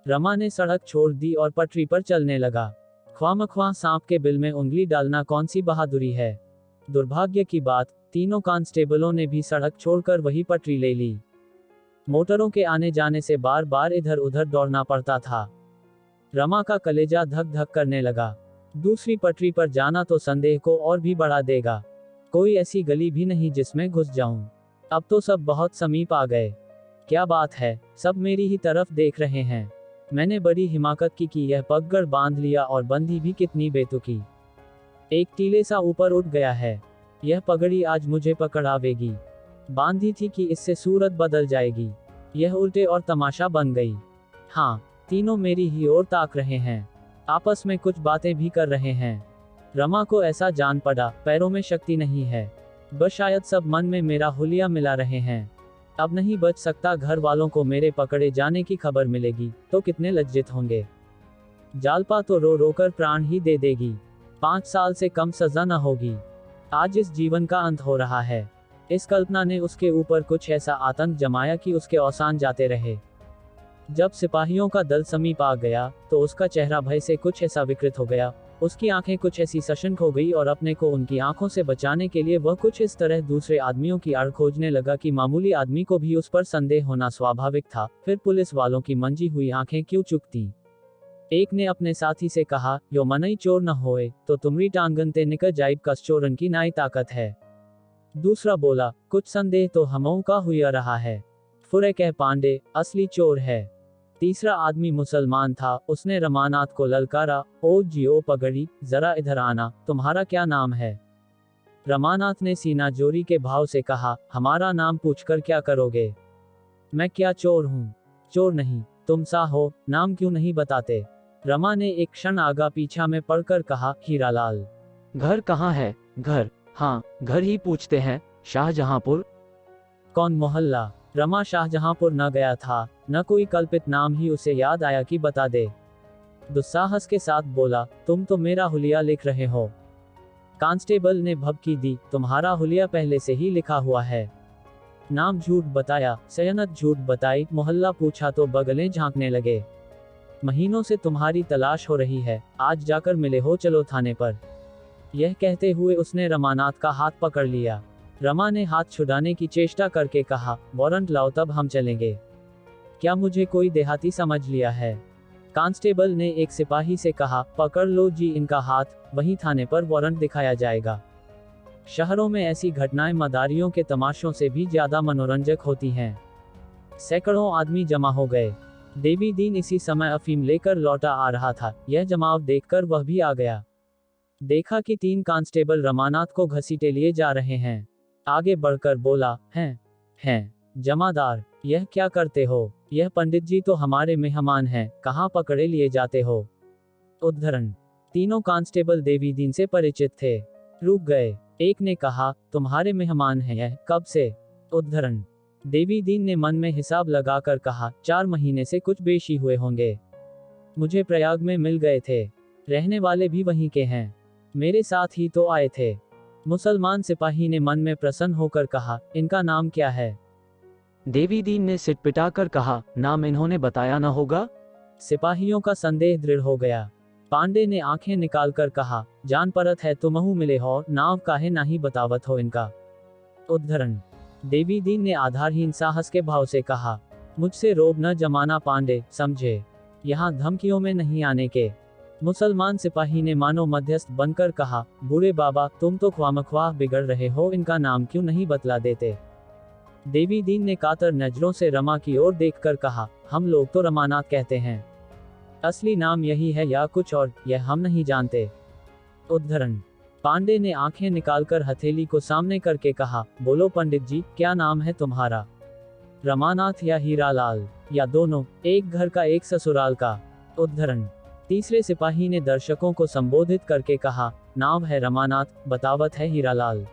रमा ने सड़क छोड़ दी और पटरी पर चलने लगा। ख्वामख्वाह सांप के बिल में उंगली डालना कौन सी बहादुरी है। दुर्भाग्य की बात, तीनों कांस्टेबलों ने भी सड़क छोड़कर वही पटरी ले ली। मोटरों के आने जाने से बार बार इधर उधर दौड़ना पड़ता था। रमा का कलेजा धक धक करने लगा। दूसरी पटरी पर जाना तो संदेह को और भी बढ़ा देगा। कोई ऐसी गली भी नहीं जिसमें घुस जाऊं। अब तो सब बहुत समीप आ गए। क्या बात है, सब मेरी ही तरफ देख रहे हैं। मैंने बड़ी हिमाकत की कि यह पगड़ बांध लिया, और बंदी भी कितनी बेतुकी। एक टीले सा ऊपर उठ गया है। यह पगड़ी आज मुझे पकड़ावेगी। बांधी थी कि इससे सूरत बदल जाएगी। यह उल्टे और तमाशा बन गई। हाँ, तीनों मेरी ही ओर ताक रहे हैं। आपस में कुछ बातें भी कर रहे हैं। रमा को ऐसा जान पड़ा, पैरों में शक्ति नहीं है। बस शायद सब मन में मेरा हुलिया मिला रहे हैं। अब नहीं बच सकता। घर वालों को मेरे पकड़े जाने की खबर मिलेगी तो कितने लज्जित होंगे। जालपा तो रो रो कर प्राण ही दे देगी। 5 साल से कम सजा न होगी। आज इस जीवन का अंत हो रहा है। इस कल्पना ने उसके ऊपर कुछ ऐसा आतंक जमाया कि उसके औसान जाते रहे। जब सिपाहियों का दल समीप आ गया तो उसका चेहरा भय से कुछ ऐसा विकृत हो गया, उसकी आंखें कुछ ऐसी सशंक हो गई, और अपने को उनकी आंखों से बचाने के लिए वह कुछ इस तरह दूसरे आदमियों की आड़ खोजने लगा कि मामूली आदमी को भी उस पर संदेह होना स्वाभाविक था। फिर पुलिस वालों की मंजी हुई आंखें क्यों चुकती। एक ने अपने साथी से कहा, यो मनई चोर न होए तो तुमरी टांगन ते निकल जाइब, कस चोरन की नाई ताकत है। दूसरा बोला, कुछ संदेह तो हमों का हुआ रहा है। फुरे कह पांडे, असली चोर है। तीसरा आदमी मुसलमान था। उसने रमानाथ को ललकारा, ओ जियो पगड़ी, जरा इधर आना, तुम्हारा क्या नाम है। रमानाथ ने सीना जोरी के भाव से कहा, हमारा नाम पूछकर क्या करोगे। मैं क्या चोर हूँ। चोर नहीं, तुम सा हो, नाम क्यों नहीं बताते। रमा ने एक क्षण आगा पीछा में पढ़कर कहा, हीरालाल। घर कहाँ है। घर, हाँ घर ही पूछते हैं, शाहजहांपुर। कौन मोहल्ला। रमा शाहजहांपुर न गया था, न कोई कल्पित नाम ही उसे याद आया कि बता दे। दुस्साहस के साथ बोला, तुम तो मेरा हुलिया लिख रहे हो। कांस्टेबल ने भभकी दी, तुम्हारा हुलिया पहले से ही लिखा हुआ है। नाम झूठ बताया, सयनत झूठ बताई, मोहल्ला पूछा तो बगलें झांकने लगे। महीनों से तुम्हारी तलाश हो रही है, आज जाकर मिले हो, चलो थाने पर। यह कहते हुए उसने रमानाथ का हाथ पकड़ लिया। रमा ने हाथ छुड़ाने की चेष्टा करके कहा, वारंट लाओ तब हम चलेंगे। क्या मुझे कोई देहाती समझ लिया है। कांस्टेबल ने एक सिपाही से कहा, पकड़ लो जी इनका हाथ, वहीं थाने पर वारंट दिखाया जाएगा। शहरों में ऐसी घटनाएं मदारियों के तमाशों से भी ज्यादा मनोरंजक होती हैं। सैकड़ों आदमी जमा हो गए। देवी दीन इसी समय अफीम लेकर लौटा आ रहा था। यह जमाव देखकर वह भी आ गया। देखा कि 3 कांस्टेबल रमानाथ को घसीटे लिए जा रहे हैं। आगे बढ़कर बोला, हैं जमादार, यह क्या करते हो। यह पंडित जी तो हमारे मेहमान हैं, कहाँ पकड़े लिए जाते हो। उद्धरण। तीनों कांस्टेबल देवी दीन से परिचित थे। रुक गए। एक ने कहा, तुम्हारे मेहमान हैं यह कब से। उद्धरण। देवी दीन ने मन में हिसाब लगाकर कहा, 4 महीने से कुछ बेशी हुए होंगे। मुझे प्रयाग में मिल गए थे। रहने वाले भी वहीं के हैं। मेरे साथ ही तो आए थे। मुसलमान सिपाही ने मन में प्रसन्न होकर कहा, इनका नाम क्या है। देवी दीन ने सिट पिटाकर कहा, नाम इन्होंने बताया न होगा। सिपाहियों का संदेह दृढ़ हो गया। पांडे ने आंखें निकालकर कहा, जान परत है तुमहु मिले हो, नाव काहे नाही बतावत हो इनका। उद्धरण। देवी दीन ने आधारहीन साहस के भाव से कहा, मुझसे रोब न जमाना पांडे, समझे। यहाँ धमकियों में नहीं आने के। मुसलमान सिपाही ने मानो मध्यस्थ बनकर कहा, बूढ़े बाबा तुम तो ख्वामख्वाह बिगड़ रहे हो, इनका नाम क्यों नहीं बतला देते। देवी दीन ने कातर नजरों से रमा की ओर देखकर कहा, हम लोग तो रमानाथ कहते हैं। असली नाम यही है या कुछ और, यह हम नहीं जानते। उद्धरण। पांडे ने आंखें निकालकर हथेली को सामने करके कहा, बोलो पंडित जी, क्या नाम है तुम्हारा। रमानाथ या हीरालाल, या दोनों, एक घर का एक ससुराल का। उद्धरण। तीसरे सिपाही ने दर्शकों को संबोधित करके कहा, नाम है रमानाथ, बतावत है हीरालाल।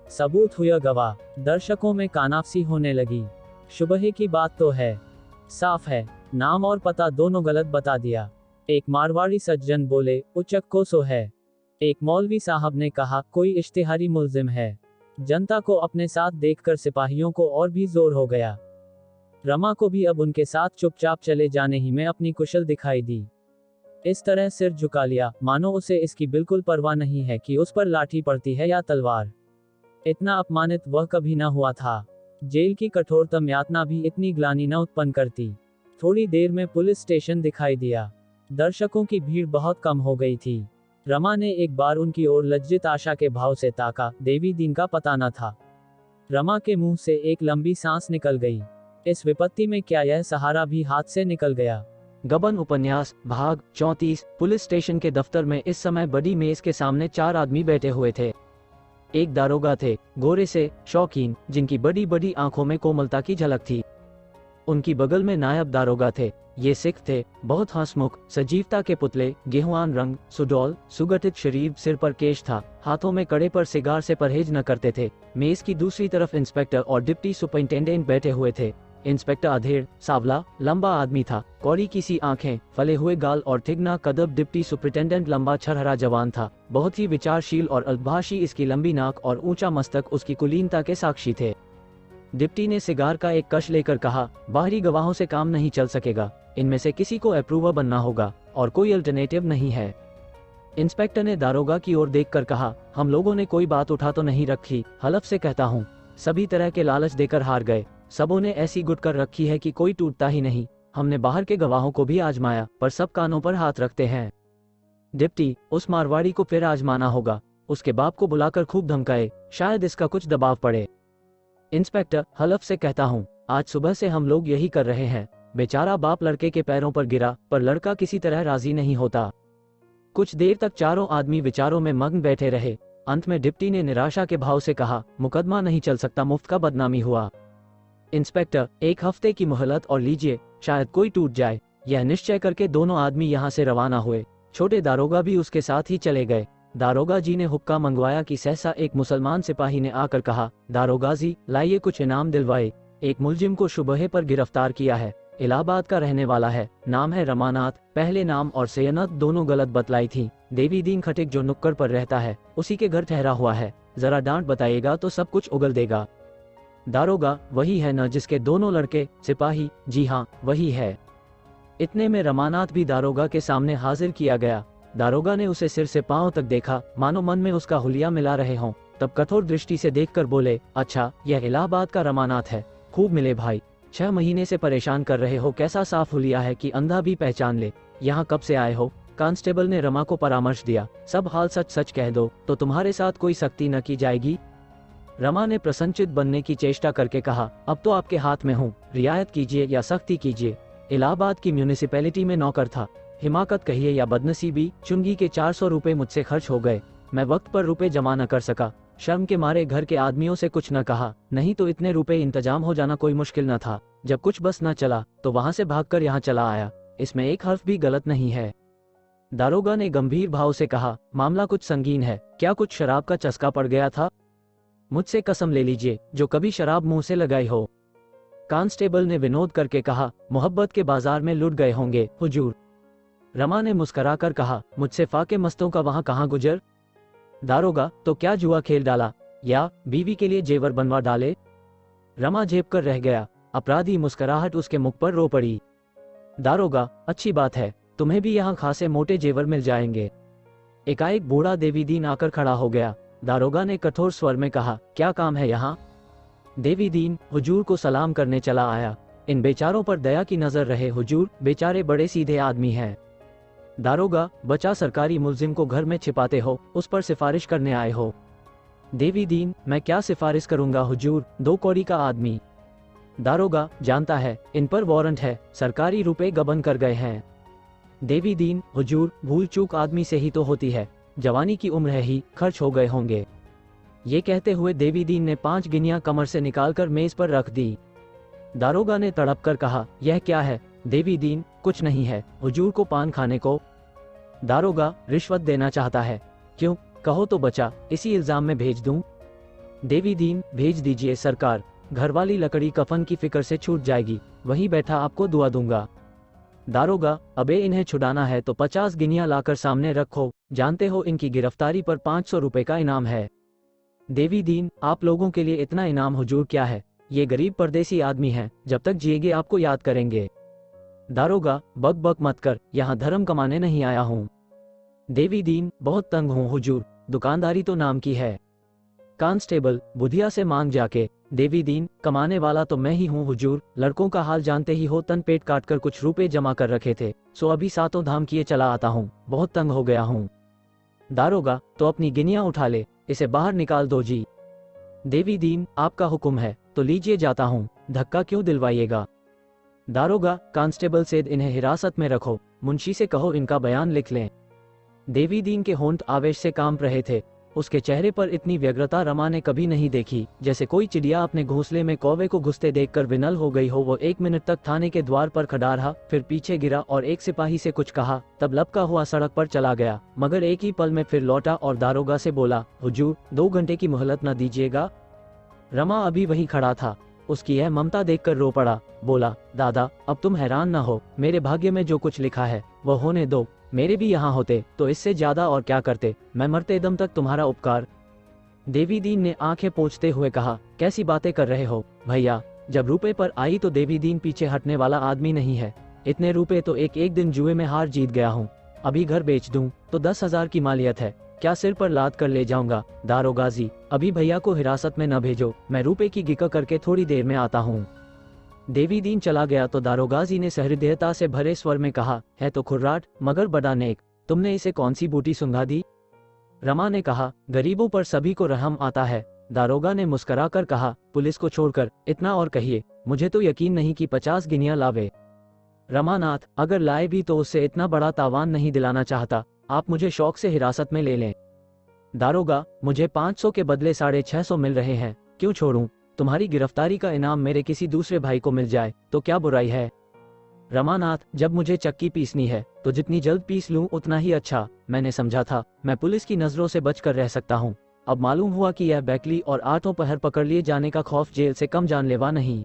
सबूत हुआ गवाह। दर्शकों में कानाफसी होने लगी। शुबहे की बात तो है, साफ है, नाम और पता दोनों गलत बता दिया। एक मारवाड़ी सज्जन बोले, उचक को सो है। एक मौलवी साहब ने कहा, कोई इश्तिहारी मुल्जिम है। जनता को अपने साथ देखकर सिपाहियों को और भी जोर हो गया। रमा को भी अब उनके साथ चुपचाप चले जाने ही में अपनी कुशल दिखाई दी। इस तरह सिर झुका लिया, मानो उसे इसकी बिल्कुल परवाह नहीं है कि उस पर लाठी पड़ती है या तलवार। इतना अपमानित वह कभी न हुआ था। जेल की कठोरतम यातना भी इतनी ग्लानि न उत्पन्न करती। थोड़ी देर में पुलिस स्टेशन दिखाई दिया। दर्शकों की भीड़ बहुत कम हो गई थी। रमा ने एक बार उनकी ओर लज्जित आशा के भाव से ताका। देवी दीन का पता न था। रमा के मुंह से एक लंबी सांस निकल गई। इस विपत्ति में क्या यह सहारा भी हाथ से निकल गया? गबन उपन्यास भाग 34। पुलिस स्टेशन के दफ्तर में इस समय बड़ी मेज के सामने 4 आदमी बैठे हुए थे। एक दारोगा थे, गोरे से, शौकीन, जिनकी बड़ी बड़ी आंखों में कोमलता की झलक थी। उनकी बगल में नायब दारोगा थे। ये सिख थे, बहुत हंसमुख, सजीवता के पुतले, गेहुआन रंग, सुडौल, सुगठित शरीर, सिर पर केश था, हाथों में कड़े पर सिगार से परहेज न करते थे। मेज की दूसरी तरफ इंस्पेक्टर और डिप्टी सुपरिंटेंडेंट बैठे हुए थे। इंस्पेक्टर अधेड़, सावला, लंबा आदमी था, कौड़ी की सी आंखें, फले हुए गाल और ठिगना कदब। डिप्टी सुपरिंटेंडेंट लंबा छरहरा जवान था, बहुत ही विचारशील और अल्पभाषी। इसकी लंबी नाक और ऊंचा मस्तक उसकी कुलीनता के साक्षी थे। डिप्टी ने सिगार का एक कश लेकर कहा, बाहरी गवाहों से काम नहीं चल सकेगा, इनमें से किसी को अप्रूवर बनना होगा और कोई अल्टरनेटिव नहीं है। इंस्पेक्टर ने दारोगा की ओर देखकर कहा, हम लोगों ने कोई बात उठा तो नहीं रखी, हलफ से कहता हूँ। सभी तरह के लालच देकर हार गए। सबों ने ऐसी गुट कर रखी है कि कोई टूटता ही नहीं। हमने बाहर के गवाहों को भी आजमाया, पर सब कानों पर हाथ रखते हैं। डिप्टी, उस मारवाड़ी को फिर आजमाना होगा। उसके बाप को बुलाकर खूब धमकाए, शायद इसका कुछ दबाव पड़े। इंस्पेक्टर, हलफ से कहता हूँ, आज सुबह से हम लोग यही कर रहे हैं। बेचारा बाप लड़के के पैरों पर गिरा, पर लड़का किसी तरह राजी नहीं होता। कुछ देर तक चारों आदमी विचारों में मग्न बैठे रहे। अंत में डिप्टी ने निराशा के भाव से कहा, मुकदमा नहीं चल सकता, मुफ्त का बदनामी हुआ। इंस्पेक्टर, 1 हफ्ते की मोहलत और लीजिए, शायद कोई टूट जाए। यह निश्चय करके दोनों आदमी यहाँ से रवाना हुए। छोटे दारोगा भी उसके साथ ही चले गए। दारोगा जी ने हुक्का मंगवाया कि सहसा एक मुसलमान सिपाही ने आकर कहा, दारोगा जी, लाइए कुछ इनाम दिलवाए। एक मुलजिम को शुबहे पर गिरफ्तार किया है। इलाहाबाद का रहने वाला है, नाम है रमानाथ। पहले नाम और सेयनत दोनों गलत बतलाई थी। देवी दीन खटिक जो नुक्कड़ पर रहता है, उसी के घर ठहरा हुआ है। जरा डांट बताइएगा तो सब कुछ उगल देगा। दारोगा, वही है न जिसके दोनों लड़के? सिपाही, जी हाँ, वही है। इतने में रमानाथ भी दारोगा के सामने हाजिर किया गया। दारोगा ने उसे सिर से पांव तक देखा, मानो मन में उसका हुलिया मिला रहे हों। तब कठोर दृष्टि से देखकर बोले, अच्छा, यह इलाहाबाद का रमानाथ है। खूब मिले भाई, 6 महीने से परेशान कर रहे हो। कैसा साफ हुलिया है कि अंधा भी पहचान ले। यहाँ कब से आए हो? कांस्टेबल ने रमा को परामर्श दिया, सब हाल सच सच कह दो तो तुम्हारे साथ कोई सख्ती न की जाएगी। रमा ने प्रसन्नचित बनने की चेष्टा करके कहा, अब तो आपके हाथ में हूँ, रियायत कीजिए या सख्ती कीजिए। इलाहाबाद की म्यूनिसिपैलिटी में नौकर था। हिमाकत कहिए या बदनसीबी, चुंगी के 400 रुपए मुझसे खर्च हो गए। मैं वक्त पर रुपए जमा न कर सका। शर्म के मारे घर के आदमियों से कुछ न कहा, नहीं तो इतने रुपए इंतजाम हो जाना कोई मुश्किल न था। जब कुछ बस न चला तो वहां से भागकर यहाँ चला आया। इसमें एक हर्फ भी गलत नहीं है। दारोगा ने गंभीर भाव से कहा, मामला कुछ संगीन है। क्या कुछ शराब का चस्का पड़ गया था? मुझसे कसम ले लीजिए, जो कभी शराब मुंह से लगाई हो। कांस्टेबल ने विनोद करके कहा, मोहब्बत के बाजार में लुट गए होंगे हुजूर। रमा ने मुस्कराकर कहा, मुझसे फाके मस्तों का वहां कहाँ गुजर। दारोगा, तो क्या जुआ खेल डाला या बीवी के लिए जेवर बनवा डाले? रमा झेप कर रह गया। अपराधी मुस्कुराहट उसके मुख पर रो पड़ी। दारोगा, अच्छी बात है, तुम्हें भी यहाँ खासे मोटे जेवर मिल जाएंगे। एकाएक बूढ़ा देवीदीन आकर खड़ा हो गया। दारोगा ने कठोर स्वर में कहा, क्या काम है यहाँ? देवीदीन, हुजूर को सलाम करने चला आया। इन बेचारों पर दया की नजर रहे हुजूर, बेचारे बड़े सीधे आदमी हैं। दारोगा, बचा सरकारी मुलजिम को घर में छिपाते हो, उस पर सिफारिश करने आए हो। देवीदीन, मैं क्या सिफारिश करूंगा हुजूर, 2 कौड़ी का आदमी। दारोगा, जानता है, इन पर वारंट है, सरकारी रुपए गबन कर गए हैं। देवीदीन, हुजूर, भूल चूक आदमी से ही तो होती है, जवानी की उम्र है ही, खर्च हो गए होंगे। ये कहते हुए देवीदीन ने 5 गिनियां कमर से निकालकर मेज पर रख दी। दारोगा ने तड़प कर कहा, यह क्या है? देवीदीन, कुछ नहीं है, हुजूर को पान खाने को। दारोगा, रिश्वत देना चाहता है? क्यों, कहो तो बचा, इसी इल्जाम में भेज दूं? देवीदीन, भेज दीजिए सरकार, घरवाली लकड़ी कफन की फिक्र से छूट जाएगी, वहीं बैठा आपको दुआ दूंगा। दारोगा, अबे इन्हें छुड़ाना है तो 50 गिनियां लाकर सामने रखो, जानते हो इनकी गिरफ्तारी पर 500 रुपए का इनाम है। देवी दीन, आप लोगों के लिए इतना इनाम हुजूर क्या है, ये गरीब परदेसी आदमी हैं, जब तक जिएंगे आपको याद करेंगे। दारोगा, बक बक मत कर, यहाँ धर्म कमाने नहीं आया हूँ। देवी दीन, बहुत तंग हूँ हुजूर, दुकानदारी तो नाम की है। कांस्टेबल, बुधिया से मांग जाके। देवी दीन, कमाने वाला तो मैं ही हूँ हुजूर, लड़कों का हाल जानते ही हो, तन पेट काट कर कुछ रुपए जमा कर रखे थे, सो अभी 7 धाम किए चला आता हूँ, बहुत तंग हो गया हूँ। दारोगा, तो अपनी गिनियां उठा ले, इसे बाहर निकाल दो जी। देवी दीन, आपका हुक्म है तो लीजिए, जाता हूँ, धक्का क्यों दिलवाइएगा। दारोगा, कांस्टेबल सेद इन्हें हिरासत में रखो, मुंशी से कहो इनका बयान लिख लें। देवी दीन के होंठ आवेश से कांप रहे थे, उसके चेहरे पर इतनी व्यग्रता रमा ने कभी नहीं देखी, जैसे कोई चिड़िया अपने घोंसले में कौवे को घुसते देखकर विनल हो गई हो। वो 1 मिनट तक थाने के द्वार पर खड़ा रहा, फिर पीछे गिरा और एक सिपाही से कुछ कहा, तब लपका हुआ सड़क पर चला गया, मगर एक ही पल में फिर लौटा और दारोगा से बोला, हुजूर 2 घंटे की मोहलत न दीजिएगा। रमा अभी वही खड़ा था, उसकी यह ममता देखकर रो पड़ा, बोला, दादा अब तुम हैरान न हो, मेरे भाग्य में जो कुछ लिखा है वह होने दो, मेरे भी यहाँ होते तो इससे ज्यादा और क्या करते, मैं मरते दम तक तुम्हारा उपकार। देवी दीन ने आंखें पोंछते हुए कहा, कैसी बातें कर रहे हो भैया, जब रुपए पर आई तो देवी दीन पीछे हटने वाला आदमी नहीं है, इतने रुपए तो एक दिन जुए में हार जीत गया हूँ, अभी घर बेच दूं तो 10,000 की मालियत है, क्या सिर पर लाद कर ले जाऊंगा। दारोगा जी, अभी भैया को हिरासत में न भेजो, मैं रुपए की गिका करके थोड़ी देर में आता हूँ। देवी दीन चला गया तो दारोगा जी ने सहृदयता से भरे स्वर में कहा, है तो खुर्राट मगर बड़ा नेक, तुमने इसे कौन सी बूटी सुंघा दी। रमा ने कहा, गरीबों पर सभी को रहम आता है। दारोगा ने मुस्करा कर कहा, पुलिस को छोड़कर इतना और कहिए, मुझे तो यकीन नहीं कि 50 गिनियां लावे। रमानाथ, अगर लाए भी तो उससे इतना बड़ा तावान नहीं दिलाना चाहता, आप मुझे शौक से हिरासत में ले लें। दारोगा, मुझे 500 के बदले 650 मिल रहे हैं, क्यों छोड़ूं, तुम्हारी गिरफ्तारी का इनाम मेरे किसी दूसरे भाई को मिल जाए तो क्या बुराई है। रमानाथ, जब मुझे चक्की पीसनी है तो जितनी जल्द पीस लूं उतना ही अच्छा, मैंने समझा था मैं पुलिस की नजरों से बचकर रह सकता हूं, अब मालूम हुआ कि यह बैकली और 8 पहर पकड़ लिए जाने का खौफ जेल से कम जानलेवा नहीं।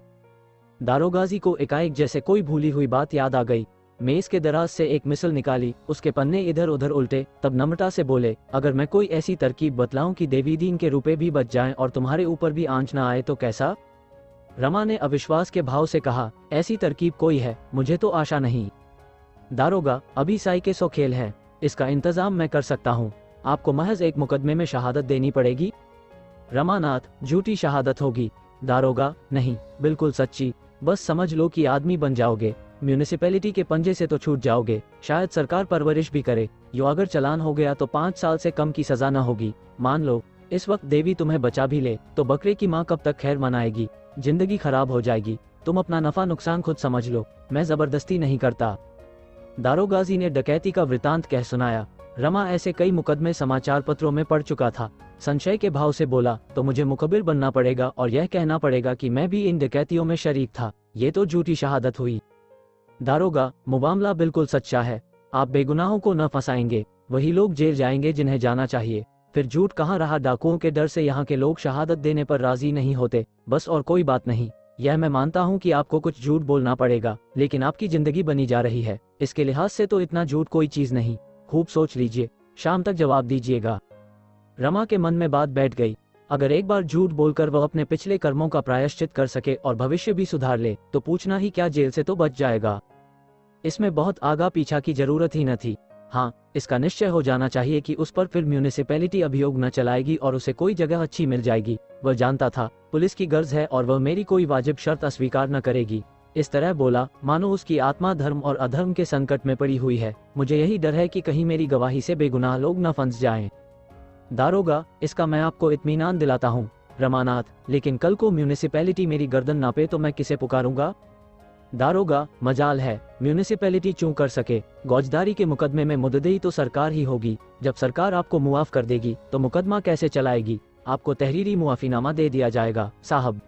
दारोगाजी को एकाएक जैसे कोई भूली हुई बात याद आ गई, मेज के दराज से एक मिसल निकाली, उसके पन्ने इधर उधर उल्टे, तब नम्रता से बोले, अगर मैं कोई ऐसी तरकीब बतलाऊं कि देवी दीन के रुपए भी बच जाएं और तुम्हारे ऊपर भी आंच ना आए तो कैसा। रमा ने अविश्वास के भाव से कहा, ऐसी तरकीब कोई है, मुझे तो आशा नहीं। दारोगा, अभी साई के 100 खेल हैं, इसका इंतजाम मैं कर सकता हूँ, आपको महज एक मुकदमे में शहादत देनी पड़ेगी। रमानाथ, झूठी शहादत होगी। दारोगा, नहीं, बिल्कुल सच्ची, बस समझ लो कि आदमी बन जाओगे, म्यूनिसिपैलिटी के पंजे से तो छूट जाओगे, शायद सरकार परवरिश भी करे, यो अगर चलान हो गया तो 5 साल से कम की सजा न होगी। मान लो इस वक्त देवी तुम्हें बचा भी ले तो बकरे की माँ कब तक खैर मनाएगी, जिंदगी खराब हो जाएगी, तुम अपना नफा नुकसान खुद समझ लो, मैं जबरदस्ती नहीं करता। दारोगाजी ने डकैती का वृतांत कह सुनाया। रमा ऐसे कई मुकदमे समाचार पत्रों में पढ़ चुका था, संशय के भाव से बोला, तो मुझे मुकबिर बनना पड़ेगा और यह कहना पड़ेगा कि मैं भी इन डकैतियों में शरीक था, ये तो झूठी शहादत हुई। दारोगा, मुमामला बिल्कुल सच्चा है, आप बेगुनाहों को न फंसाएंगे, वही लोग जेल जाएंगे जिन्हें जाना चाहिए, फिर झूठ कहाँ रहा, डाकुओं के डर से यहाँ के लोग शहादत देने पर राजी नहीं होते, बस और कोई बात नहीं। यह मैं मानता हूँ कि आपको कुछ झूठ बोलना पड़ेगा, लेकिन आपकी जिंदगी बनी जा रही है, इसके लिहाज से तो इतना झूठ कोई चीज नहीं, खूब सोच लीजिए, शाम तक जवाब दीजिएगा। रमा के मन में बात बैठ गई, अगर एक बार झूठ बोलकर वह अपने पिछले कर्मों का प्रायश्चित कर सके और भविष्य भी सुधार ले तो पूछना ही क्या, जेल से तो बच जाएगा। इसमें बहुत आगा पीछा की जरूरत ही न थी। हाँ, इसका निश्चय हो जाना चाहिए कि उस पर फिर म्यूनिसिपैलिटी अभियोग न चलाएगी और उसे कोई जगह अच्छी मिल जाएगी। वह जानता था पुलिस की गर्ज है और वह मेरी कोई वाजिब शर्त अस्वीकार न करेगी। इस तरह बोला मानो उसकी आत्मा धर्म और अधर्म के संकट में पड़ी हुई है। मुझे यही डर है कि कहीं मेरी गवाही से बेगुनाह लोग न फंस जाएं। दारोगा, इसका मैं आपको इत्मीनान दिलाता हूँ। रमानाथ, लेकिन कल को म्यूनिसिपैलिटी मेरी गर्दन नापे तो मैं किसे पुकारूंगा। दारोगा, मजाल है, म्यूनिसिपैलिटी चूं कर सके, गौजदारी के मुकदमे में मुद्दई तो सरकार ही होगी। जब सरकार आपको मुआफ कर देगी तो मुकदमा कैसे चलाएगी, आपको तहरीरी मुआफीनामा दे दिया जाएगा साहब।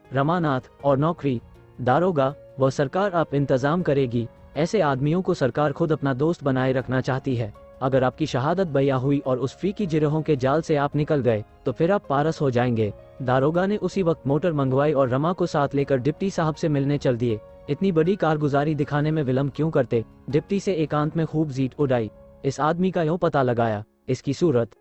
रमानाथ, और नौकरी। दारोगा, वह सरकार आप इंतजाम करेगी, ऐसे आदमियों को सरकार खुद अपना दोस्त बनाए रखना चाहती है। अगर आपकी शहादत बया हुई और उस फी की जिरहों के जाल से आप निकल गए तो फिर आप पारस हो जाएंगे। दारोगा ने उसी वक्त मोटर मंगवाई और रमा को साथ लेकर डिप्टी साहब से मिलने चल दिए। इतनी बड़ी कारगुजारी दिखाने में विलंब क्यों करते? डिप्टी से एकांत में खूब जीट उड़ाई। इस आदमी का यूं पता लगाया, इसकी सूरत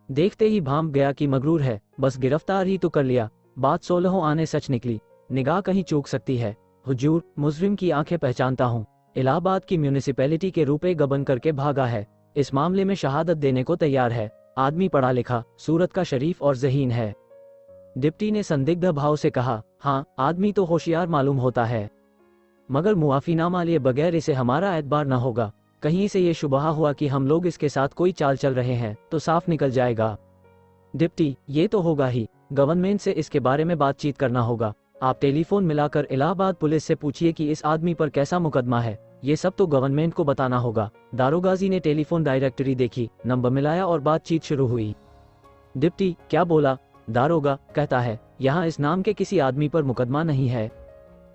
देखते ही भांप गया कि मगरूर है, बस गिरफ्तार ही तो कर लिया। बात 16 आने सच निकली, निगाह कहीं चूक सकती है। हुजूर, मुजरिम की आंखें पहचानता हूँ, इलाहाबाद की म्यूनिसिपैलिटी के रुपए गबन करके भागा है, इस मामले में शहादत देने को तैयार है। आदमी पढ़ा लिखा, सूरत का शरीफ और ज़हीन है। डिप्टी ने संदिग्ध भाव से कहा, हाँ, आदमी तो होशियार मालूम होता है, मगर मुआफीनामा लिए बगैर इसे हमारा एतबार न होगा। कहीं से ये शुबहा हुआ कि हम लोग इसके साथ कोई चाल चल रहे हैं तो साफ निकल जाएगा। डिप्टी, ये तो होगा ही, गवर्नमेंट से इसके बारे में बातचीत करना होगा। आप टेलीफोन मिलाकर इलाहाबाद पुलिस से पूछिए कि इस आदमी पर कैसा मुकदमा है, ये सब तो गवर्नमेंट को बताना होगा। दारोगाजी ने टेलीफोन डायरेक्टरी देखी, नंबर मिलाया और बातचीत शुरू हुई। डिप्टी, क्या बोला? दारोगा कहता है, यहाँ इस नाम के किसी आदमी पर मुकदमा नहीं है।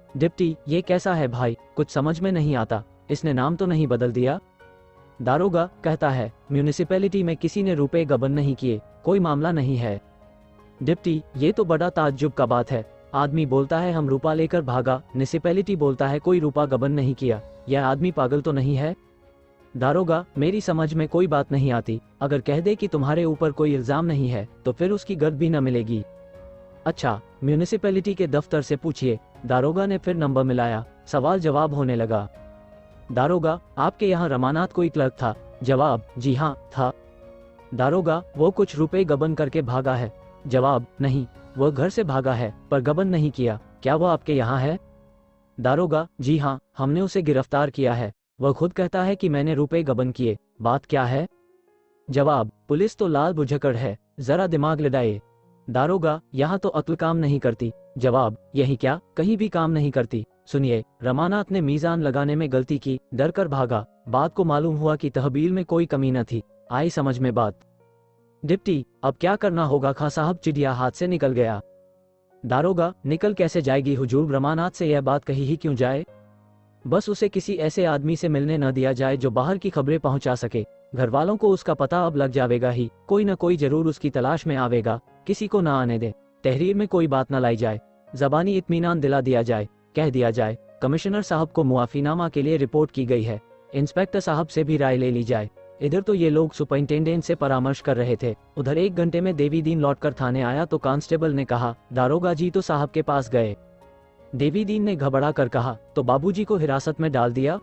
डिप्टी, ये कैसा है भाई, कुछ समझ में नहीं आता, इसने नाम तो नहीं बदल दिया? दारोगा कहता है, म्यूनिसिपैलिटी में किसी ने रुपए गबन नहीं किए, कोई मामला नहीं है। डिप्टी, ये तो बड़ा ताज्जुब का बात है, आदमी बोलता है हम रुपा लेकर भागा, म्यूनिसिपैलिटी बोलता है कोई रुपा गबन नहीं किया, यह आदमी पागल तो नहीं है? दारोगा, मेरी समझ में कोई बात नहीं आती, अगर कह दे कि तुम्हारे ऊपर कोई इल्जाम नहीं है तो फिर उसकी गर्द भी न मिलेगी। अच्छा, म्यूनिसिपैलिटी के दफ्तर से पूछिए। दारोगा ने फिर नंबर मिलाया, सवाल जवाब होने लगा। दारोगा, आपके यहाँ रमानाथ कोई क्लर्क था? जवाब, जी हाँ, था। दारोगा, वो कुछ रुपए गबन करके भागा है? जवाब, नहीं, वह घर से भागा है पर गबन नहीं किया, क्या वह आपके यहाँ है? दारोगा, जी हाँ, हमने उसे गिरफ्तार किया है, वह खुद कहता है कि मैंने रुपए गबन किए, बात क्या है? जवाब, पुलिस तो लाल बुझकड़ है, जरा दिमाग लड़ाइए। दारोगा, यहाँ तो अक्ल काम नहीं करती। जवाब, यही क्या, कहीं भी काम नहीं करती। सुनिए, रमानाथ ने मीजान लगाने में गलती की, डर कर भागा, बात को मालूम हुआ कि तहबील में कोई कमी न थी, आई समझ में बात। डिप्टी, अब क्या करना होगा? खां साहब, चिड़िया हाथ से निकल गया। दारोगा, निकल कैसे जाएगी हुजूर, रमानाथ से यह बात कही ही क्यों जाए? बस उसे किसी ऐसे आदमी से मिलने न दिया जाए जो बाहर की खबरें पहुंचा सके, घर वालों को उसका पता अब लग जाएगा ही, कोई न कोई जरूर उसकी तलाश में आवेगा, किसी को ना आने दे, तहरीर में कोई बात न लाई जाए, जबानी इत्मीनान दिला दिया जाए, कह दिया जाए कमिश्नर साहब को मुआफीनामा के लिए रिपोर्ट की गई है, इंस्पेक्टर साहब से भी राय ले ली जाए। इधर तो ये लोग सुपरिंटेंडेंट से परामर्श कर रहे थे, उधर 1 घंटे में देवी दीन लौटकर थाने आया तो कांस्टेबल ने कहा, दारोगा जी तो साहब के पास गए। देवी दीन ने घबरा कर कहा, तो बाबूजी को हिरासत में डाल दिया?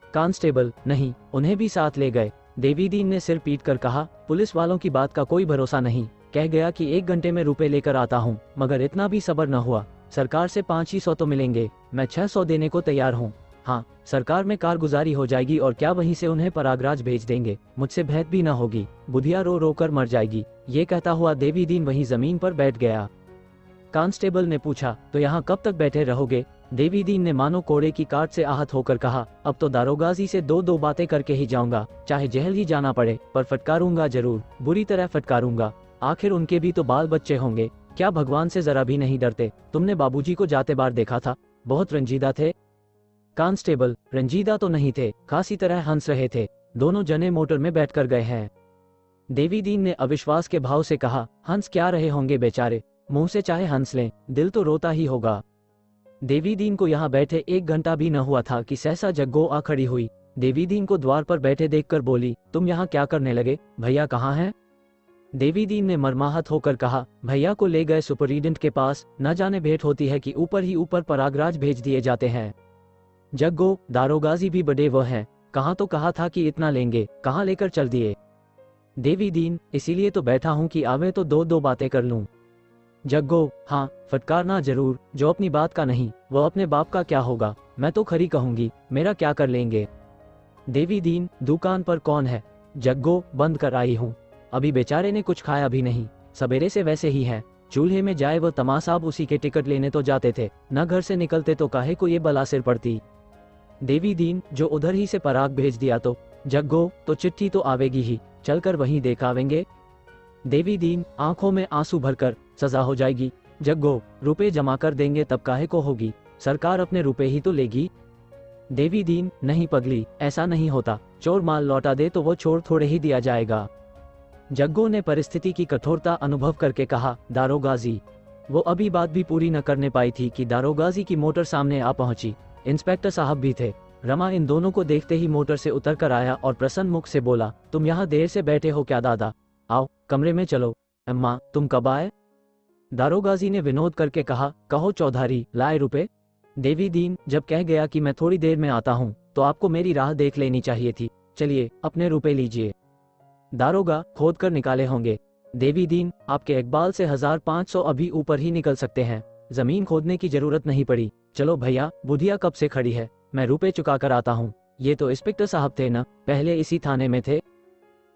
कांस्टेबल, नहीं, उन्हें भी साथ ले गए। देवी दीन ने सिर पीट कर कहा, पुलिस वालों की बात का कोई भरोसा नहीं, कह गया कि 1 घंटे में रुपए लेकर आता हूँ, मगर इतना भी सब्र न हुआ, सरकार से 500 तो मिलेंगे, मैं 600 देने को तैयार हूँ। हाँ, सरकार में कारगुजारी हो जाएगी और क्या वहीं से उन्हें प्रयागराज भेज देंगे, मुझसे भेंट भी न होगी, बुधिया रो रो कर मर जाएगी। ये कहता हुआ देवी दीन वहीं जमीन पर बैठ गया। कांस्टेबल ने पूछा, तो यहाँ कब तक बैठे रहोगे? देवी दीन ने मानो कोड़े की काट से आहत होकर कहा, अब तो दारोगाजी से 2 बातें करके ही जाऊंगा, चाहे जेल ही जाना पड़े, पर फटकारूंगा जरूर, बुरी तरह फटकारूंगा, आखिर उनके भी तो बाल बच्चे होंगे, क्या भगवान से जरा भी नहीं डरते? तुमने बाबूजी को जाते बार देखा था, बहुत रंजीदा थे। कांस्टेबल, रंजीदा तो नहीं थे, खासी तरह हंस रहे थे, दोनों जने मोटर में बैठकर गए हैं। देवी दीन ने अविश्वास के भाव से कहा, हंस क्या रहे होंगे बेचारे, मुंह से चाहे हंस लें, दिल तो रोता ही होगा। देवी दीन को यहाँ बैठे 1 घंटा भी न हुआ था कि सहसा जग्गो आ खड़ी हुई, देवी दीन को द्वार पर बैठे देखकर बोली, तुम यहाँ क्या करने लगे, भैया कहाँ हैं? देवी दीन ने मरमाहत होकर कहा, भैया को ले गए सुपरिटेंडेंट के पास, न जाने भेंट होती है कि ऊपर ही ऊपर प्रयागराज भेज दिए जाते हैं। जग्गो, दारोगाजी भी बड़े वो हैं, कहाँ तो कहा था कि इतना लेंगे, कहाँ लेकर चल दिए। देवी दीन, इसीलिए तो बैठा हूँ कि आवे तो 2 बातें कर लूँ। जग्गो, हाँ, फटकारना जरूर, जो अपनी बात का नहीं, वो अपने बाप का क्या होगा, मैं तो खरी कहूंगी, मेरा क्या कर लेंगे। देवी दीन, दुकान पर कौन है? जग्गो, बंद कर आई हूँ, अभी बेचारे ने कुछ खाया भी नहीं, सवेरे से वैसे ही है, चूल्हे में जाए वो तमासाब उसी के टिकट लेने तो जाते थे, न घर से निकलते तो काहे को ये बला सिर पड़ती। देवी दीन, जो उधर ही से पराग भेज दिया तो? जग्गो, तो चिट्ठी तो आवेगी ही, चलकर वहीं देखावेंगे। देवी दीन, आंखों में आंसू भरकर, सजा हो जाएगी। जग्गो, रुपए जमा कर देंगे तब काहे को होगी, सरकार अपने रुपए ही तो लेगी। देवी दीन, नहीं पगली, ऐसा नहीं होता, चोर माल लौटा दे तो वो छोड़ थोड़े ही दिया जाएगा। जग्गो ने परिस्थिति की कठोरता अनुभव करके कहा, दारोगाजी, वो अभी बात भी पूरी न करने पाई थी कि दारोगाजी की मोटर सामने आ पहुंची। इंस्पेक्टर साहब भी थे। रमा इन दोनों को देखते ही मोटर से उतर कर आया और प्रसन्न मुख से बोला, तुम यहाँ देर से बैठे हो क्या दादा? आओ कमरे में चलो। अम्मा तुम कब आए? दारोगाजी ने विनोद करके कहा, कहो चौधारी, लाए रुपए? देवी दीन जब कह गया कि मैं थोड़ी देर में आता हूँ तो आपको मेरी राह देख लेनी चाहिए थी। चलिए अपने रुपए लीजिए। दारोगा, खोद कर निकाले होंगे। देवी दीन, आपके इकबाल से 1500 अभी ऊपर ही निकल सकते हैं, जमीन खोदने की जरूरत नहीं पड़ी। चलो भैया, बुधिया कब से खड़ी है, मैं रुपए चुका कर आता हूँ। ये तो इंस्पेक्टर साहब थे ना, पहले इसी थाने में थे।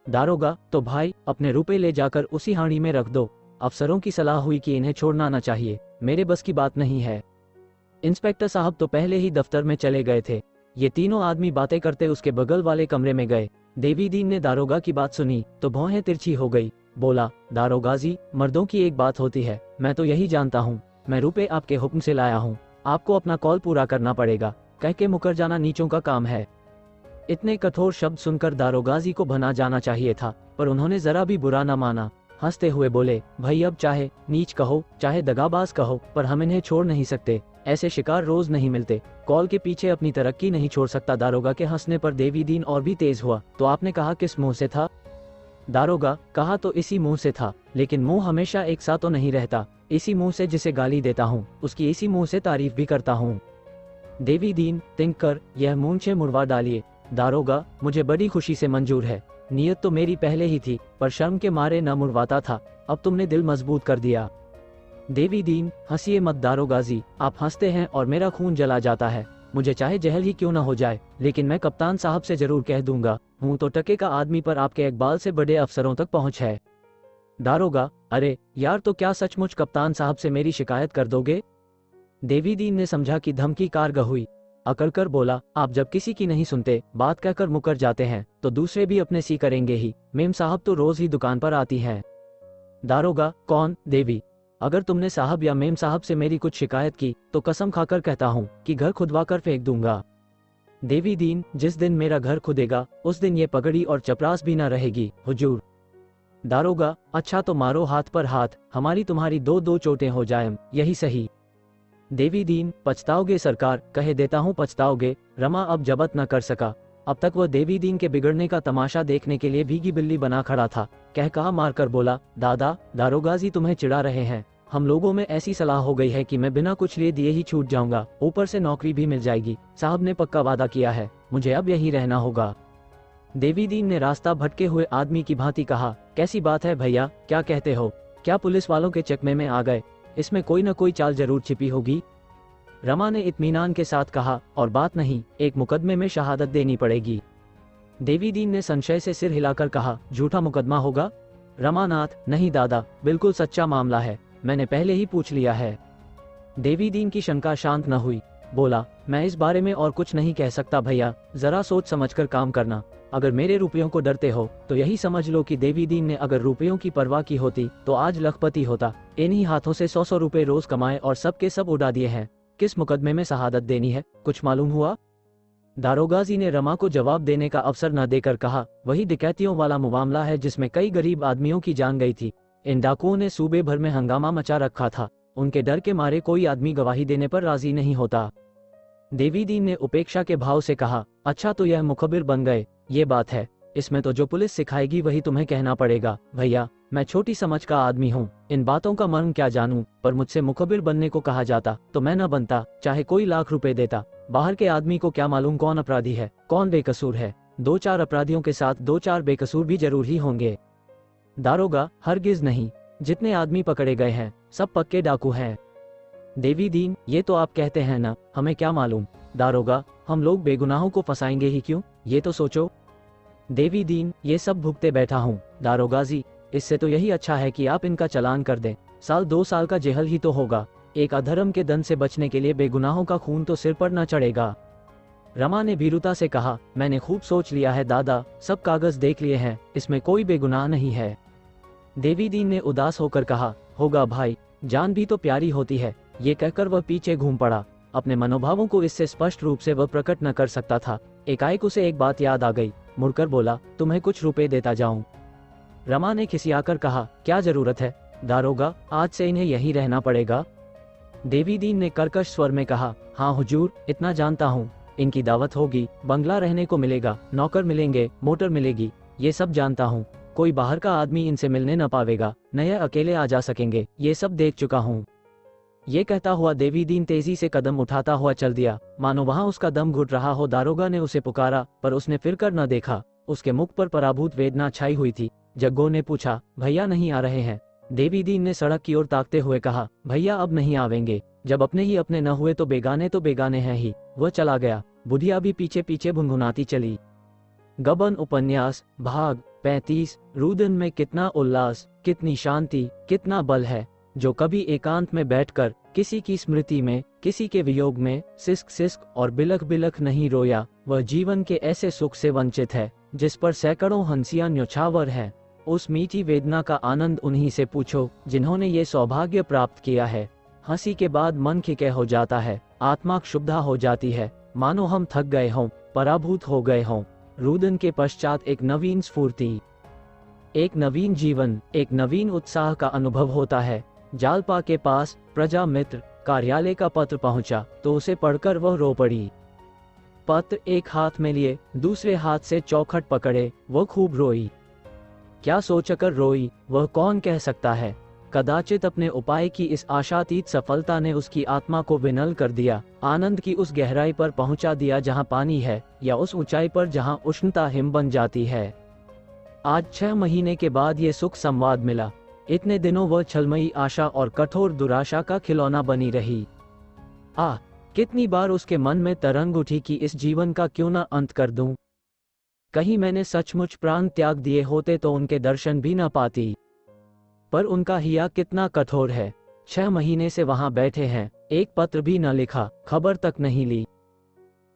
दारोगा, तो भाई अपने रुपए ले जाकर उसी हांडी में रख दो। अफसरों की सलाह हुई कि इन्हें छोड़ना न चाहिए, मेरे बस की बात नहीं है। इंस्पेक्टर साहब तो पहले ही दफ्तर में चले गए थे। ये तीनों आदमी बातें करते उसके बगल वाले कमरे में गए। देवी दीन ने दारोगा की बात सुनी तो भौहें तिरछी हो गई। बोला, दारोगाजी, मर्दों की एक बात होती है, मैं तो यही जानता हूँ। मैं रुपए आपके हुक्म से लाया हूँ, आपको अपना कॉल पूरा करना पड़ेगा। कह के मुकर जाना नीचों का काम है। इतने कठोर शब्द सुनकर दारोगाजी को भना जाना चाहिए था, पर उन्होंने जरा भी बुरा न माना। हंसते हुए बोले, भाई अब चाहे नीच कहो चाहे दगाबाज कहो, पर हम इन्हें छोड़ नहीं सकते। ऐसे शिकार रोज नहीं मिलते। कॉल के पीछे अपनी तरक्की नहीं छोड़ सकता। दारोगा के हंसने पर देवी दीन और भी तेज हुआ। तो आपने कहा किस मुंह से था? दारोगा, कहा तो इसी मुंह से था, लेकिन मुंह हमेशा एक सा तो नहीं रहता। इसी मुंह से जिसे गाली देता हूँ उसकी इसी मुंह से तारीफ भी करता हूँ। देवी दीन, तिंक कर यह मूंछें मुड़वा डालिए। दारोगा, मुझे बड़ी खुशी से मंजूर है। नियत तो मेरी पहले ही थी, पर शर्म के मारे न मुड़वाता था। अब तुमने दिल मजबूत कर दिया। देवी दीन, हंसिए मत दारोगाजी, आप हंसते हैं और मेरा खून जला जाता है। मुझे चाहे जहल ही क्यों न हो जाए, लेकिन मैं कप्तान साहब से जरूर कह दूंगा। हूं तो टके का आदमी, पर आपके इकबाल से बड़े अफसरों तक पहुंच है। दारोगा, अरे यार, तो क्या सचमुच कप्तान साहब से मेरी शिकायत कर दोगे? देवी दीन ने समझा कि धमकी कारगर हुई। अकड़कर बोला, आप जब किसी की नहीं सुनते, बात कहकर मुकर जाते हैं, तो दूसरे भी अपने सी करेंगे ही। मेम साहब तो रोज ही दुकान पर आती हैं। दारोगा, कौन? देवी, अगर तुमने साहब या मेम साहब से मेरी कुछ शिकायत की तो कसम खाकर कहता हूँ कि घर खुदवा कर फेंक दूंगा। देवी दीन, जिस दिन मेरा घर खुदेगा उस दिन ये पगड़ी और चपरास भी न रहेगी हुजूर। दारोगा, अच्छा तो मारो हाथ पर हाथ, हमारी तुम्हारी दो दो चोटें हो जाएं, यही सही। देवी दीन, पछताओगे सरकार, कहे देता हूँ पछताओगे। रमा अब जबत न कर सका। अब तक वह देवी दीन के बिगड़ने का तमाशा देखने के लिए भीगी बिल्ली बना खड़ा था। कह कहा मारकर बोला, दादा, दारोगाजी तुम्हें चिढ़ा रहे हैं। हम लोगों में ऐसी सलाह हो गई है कि मैं बिना कुछ लिए दिए ही छूट जाऊंगा, ऊपर से नौकरी भी मिल जाएगी। साहब ने पक्का वादा किया है, मुझे अब यही रहना होगा। देवी दीन ने रास्ता भटके हुए आदमी की भांति कहा, कैसी बात है भैया, क्या कहते हो? क्या पुलिस वालों के चकमे में आ गए? इसमें कोई न कोई चाल जरूर छिपी होगी। रमा ने इत्मीनान के साथ कहा, और बात नहीं, एक मुकदमे में शहादत देनी पड़ेगी। देवी दीन ने संशय से सिर हिलाकर कहा, झूठा मुकदमा होगा? रमानाथ, नहीं दादा, बिल्कुल सच्चा मामला है, मैंने पहले ही पूछ लिया है। देवी दीन की शंका शांत न हुई। बोला, मैं इस बारे में और कुछ नहीं कह सकता भैया, जरा सोच समझकर काम करना। अगर मेरे रुपयों को डरते हो तो यही समझ लो कि देवी दीन ने अगर रुपयों की परवाह की होती तो आज लखपति होता। इन्हीं हाथों से 100-100 रुपए रोज कमाए और सब के सब उड़ा दिए हैं। किस मुकदमे में शहादत देनी है, कुछ मालूम हुआ? दारोगाजी ने रमा को जवाब देने का अवसर न देकर कहा, वही डकैतियों वाला मामला है जिसमें कई गरीब आदमियों की जान गई थी। इन डाकुओं ने सूबे भर में हंगामा मचा रखा था। उनके डर के मारे कोई आदमी गवाही देने पर राजी नहीं होता। देवी दीन ने उपेक्षा के भाव से कहा, अच्छा तो यह मुखबिर बन गए, ये बात है। इसमें तो जो पुलिस सिखाएगी वही तुम्हें कहना पड़ेगा। भैया, मैं छोटी समझ का आदमी हूँ, इन बातों का मर्म क्या जानूं, पर मुझसे मुखबिर बनने को कहा जाता तो मैं न बनता, चाहे कोई लाख रुपए देता। बाहर के आदमी को क्या मालूम कौन अपराधी है, कौन बेकसूर है। 2-4 अपराधियों के साथ 2-4 बेकसूर भी जरूर ही होंगे। दारोगा, हरगिज नहीं, जितने आदमी पकड़े गए हैं सब पक्के डाकू हैं। देवी दीन, ये तो आप कहते हैं ना, हमें क्या मालूम। दारोगा, हम लोग बेगुनाहों को फंसाएंगे ही क्यों, ये तो सोचो। देवी दीन, ये सब भुगते बैठा हूँ दारोगाजी, इससे तो यही अच्छा है कि आप इनका चालान कर दें। 1-2 साल का जेल ही तो होगा। एक अधर्म के दंड से बचने के लिए बेगुनाहों का खून तो सिर पर न चढ़ेगा। रमा ने भीरुता से कहा, मैंने खूब सोच लिया है दादा, सब कागज देख लिए हैं, इसमें कोई बेगुनाह नहीं है। देवी दीन ने उदास होकर कहा, होगा भाई, जान भी तो प्यारी होती है। ये कहकर वह पीछे घूम पड़ा। अपने मनोभावों को इससे स्पष्ट रूप से वह प्रकट न कर सकता था। एकाएक उसे एक बात याद आ गई। मुड़कर बोला, तुम्हें कुछ रुपए देता जाऊं। रमा ने खिसियाकर कहा, क्या जरूरत है, दारोगा, आज से इन्हें यहीं रहना पड़ेगा। देवी दीन ने कर्कश स्वर में कहा, हाँ हुजूर, इतना जानता हूँ। इनकी दावत होगी, बंगला रहने को मिलेगा, नौकर मिलेंगे, मोटर मिलेगी, ये सब जानता हूँ। कोई बाहर का आदमी इनसे मिलने न पावेगा, न यह अकेले आ जा सकेंगे, ये सब देख चुका हूँ। ये कहता हुआ देवी दीन तेजी से कदम उठाता हुआ चल दिया, मानो वहां उसका दम घुट रहा हो। दारोगा ने उसे पुकारा, पर उसने फिर कर न देखा। उसके मुख पर पराभूत वेदना छाई हुई थी। जग्गो ने पूछा, भैया नहीं आ रहे हैं? देवी दीन ने सड़क की ओर ताकते हुए कहा, भैया अब नहीं आवेंगे। जब अपने ही अपने न हुए तो बेगाने हैं ही। वह चला गया। बुढ़िया भी पीछे पीछे भुनभुनाती चली। गबन उपन्यास भाग 35। रुदन में कितना उल्लास, कितनी शांति, कितना बल है, जो कभी एकांत में बैठकर किसी की स्मृति में, किसी के वियोग में सिसक सिसक और बिलख बिलख नहीं रोया। वह जीवन के ऐसे सुख से वंचित है जिस पर सैकड़ों हंसियां न्योछावर हैं। उस मीठी वेदना का आनंद उन्हीं से पूछो जिन्होंने ये सौभाग्य प्राप्त किया है। हंसी के बाद मन खिकै हो जाता है, आत्मा क्षुब्धा हो जाती है, मानो हम थक गए हों, पराभूत हो गए हों। रुदन के पश्चात एक नवीन स्फूर्ति, एक नवीन जीवन, एक नवीन उत्साह का अनुभव होता है। जालपा के पास प्रजा मित्र कार्यालय का पत्र पहुंचा तो उसे पढ़कर वह रो पड़ी। पत्र एक हाथ में लिए दूसरे हाथ से चौखट पकड़े वह खूब रोई। क्या सोचकर रोई वह कौन कह सकता है। कदाचित अपने उपाय की इस आशातीत सफलता ने उसकी आत्मा को विनल कर दिया, आनंद की उस गहराई पर पहुंचा दिया जहां पानी है, या उस ऊंचाई पर जहां उष्णता हिम बन जाती है। आज 6 महीने के बाद ये सुख संवाद मिला। इतने दिनों वह छलमयी आशा और कठोर दुराशा का खिलौना बनी रही। कितनी बार उसके मन में तरंग उठी कि इस जीवन का क्यों न अंत कर दूं। कहीं मैंने सचमुच प्राण त्याग दिए होते तो उनके दर्शन भी न पाती। पर उनका हिया कितना कठोर है। 6 महीने से वहां बैठे हैं, एक पत्र भी न लिखा, खबर तक नहीं ली।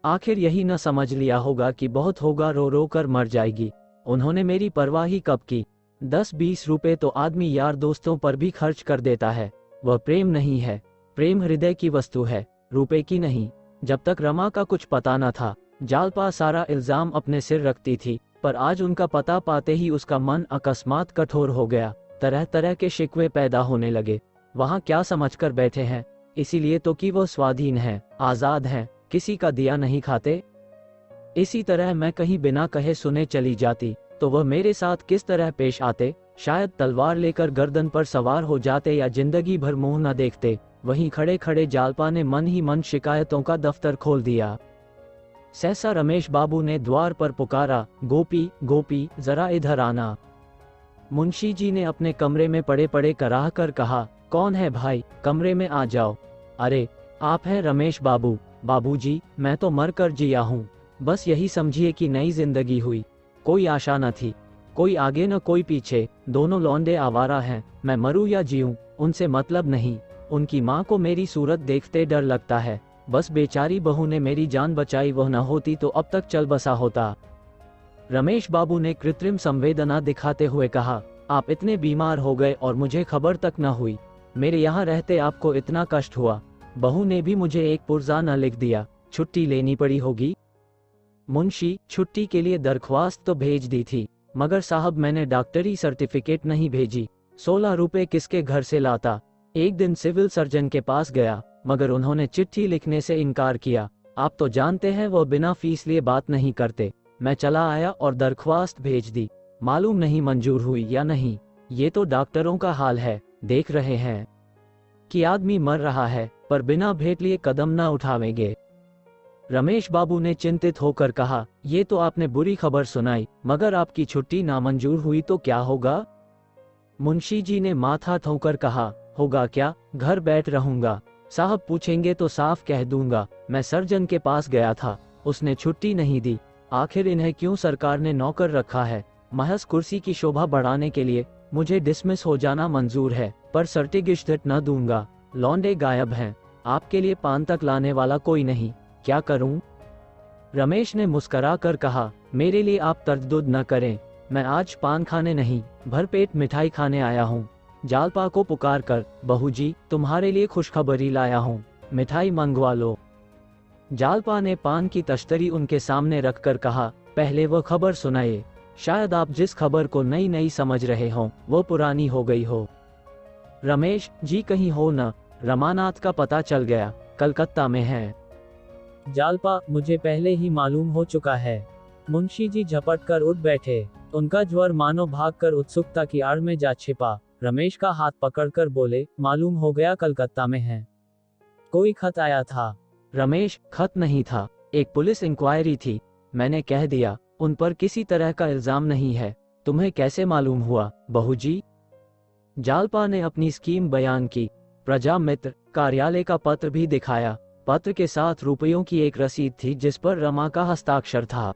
आखिर यही न समझ लिया होगा कि बहुत होगा, रो रो कर मर जाएगी। उन्होंने मेरी परवाह ही कब की। 10-20 रुपए तो आदमी यार दोस्तों पर भी खर्च कर देता है। वह प्रेम नहीं है। प्रेम हृदय की वस्तु है, रुपए की नहीं। जब तक रमा का कुछ पता न था, जालपा सारा इल्जाम अपने सिर रखती थी, पर आज उनका पता पाते ही उसका मन अकस्मात कठोर हो गया। तरह तरह के शिकवे पैदा होने लगे। वहां क्या समझकर बैठे हैं, इसीलिए तो कि वह स्वाधीन हैं, आजाद हैं, किसी का दिया नहीं खाते। इसी तरह मैं कहीं बिना कहे सुने चली जाती तो वह मेरे साथ किस तरह पेश आते। शायद तलवार लेकर गर्दन पर सवार हो जाते या जिंदगी भर मुंह न देखते। वहीं खड़े खड़े जालपा ने मन ही मन शिकायतों का दफ्तर खोल दिया। सहसा रमेश बाबू ने द्वार पर पुकारा, गोपी गोपी जरा इधर आना। मुंशी जी ने अपने कमरे में पड़े पड़े कराह कर कहा, कौन है भाई, कमरे में आ जाओ। अरे आप हैं रमेश बाबू। बाबूजी, मैं तो मर कर जिया हूँ। बस यही समझिए कि नई जिंदगी हुई। कोई आशा न थी, कोई आगे न कोई पीछे। दोनों लौंडे आवारा हैं। मैं मरूं या जीऊं उनसे मतलब नहीं। उनकी माँ को मेरी सूरत देखते डर लगता है। बस बेचारी बहू ने मेरी जान बचाई, वह न होती तो अब तक चल बसा होता। रमेश बाबू ने कृत्रिम संवेदना दिखाते हुए कहा, आप इतने बीमार हो गए और मुझे खबर तक न हुई। मेरे यहाँ रहते आपको इतना कष्ट हुआ। बहू ने भी मुझे एक पुर्जा न लिख दिया। छुट्टी लेनी पड़ी होगी। मुंशी, छुट्टी के लिए दरख्वास्त तो भेज दी थी, मगर साहब मैंने डॉक्टरी सर्टिफिकेट नहीं भेजी। 16 रुपए किसके घर से लाता। एक दिन सिविल सर्जन के पास गया, मगर उन्होंने चिट्ठी लिखने से इनकार किया। आप तो जानते हैं वह बिना फीस लिए बात नहीं करते। मैं चला आया और दरख्वास्त भेज दी। मालूम नहीं मंजूर हुई या नहीं। ये तो डॉक्टरों का हाल है, देख रहे हैं कि आदमी मर रहा है, पर बिना भेंट लिए कदम न उठावेंगे। रमेश बाबू ने चिंतित होकर कहा, ये तो आपने बुरी खबर सुनाई, मगर आपकी छुट्टी नामंजूर हुई तो क्या होगा। मुंशी जी ने माथा ठोकर कहा, होगा क्या, घर बैठ रहूंगा। साहब पूछेंगे तो साफ कह दूंगा, मैं सर्जन के पास गया था, उसने छुट्टी नहीं दी। आखिर इन्हें क्यों सरकार ने नौकर रखा है। महज कुर्सी की शोभा बढ़ाने के लिए। मुझे डिसमिस हो जाना मंजूर है, पर सर्टिफिकेट न दूंगा। लौंडे गायब हैं, आपके लिए पान तक लाने वाला कोई नहीं। क्या करूं। रमेश ने मुस्करा कर कहा, मेरे लिए आप तरद्दुद न करें। मैं आज पान खाने नहीं, भरपेट मिठाई खाने आया हूँ। जालपा को पुकार कर, बहू जी तुम्हारे लिए खुशखबरी लाया हूँ, मिठाई मंगवा लो। जालपा ने पान की तश्तरी उनके सामने रखकर कहा, पहले वह खबर सुनाइए। शायद आप जिस खबर को नई नई समझ रहे हों वो पुरानी हो गई हो। रमेश जी कहीं हो न, रमानाथ का पता चल गया, कलकत्ता में है। जालपा, मुझे पहले ही मालूम हो चुका है। मुंशी जी झपट कर उठ बैठे। उनका ज्वर मानो भागकर उत्सुकता की आड़ में जा छिपा। रमेश का हाथ पकड़कर बोले, मालूम हो गया कलकत्ता में है। कोई खत आया था? रमेश, खत नहीं था, एक पुलिस इंक्वायरी थी। मैंने कह दिया, उन पर किसी तरह का इल्जाम नहीं है। तुम्हें कैसे मालूम हुआ, बहू जी? जालपा ने अपनी स्कीम बयान की। प्रजा मित्र कार्यालय का पत्र भी दिखाया। पत्र के साथ रुपयों की एक रसीद थी जिस पर रमा का हस्ताक्षर था।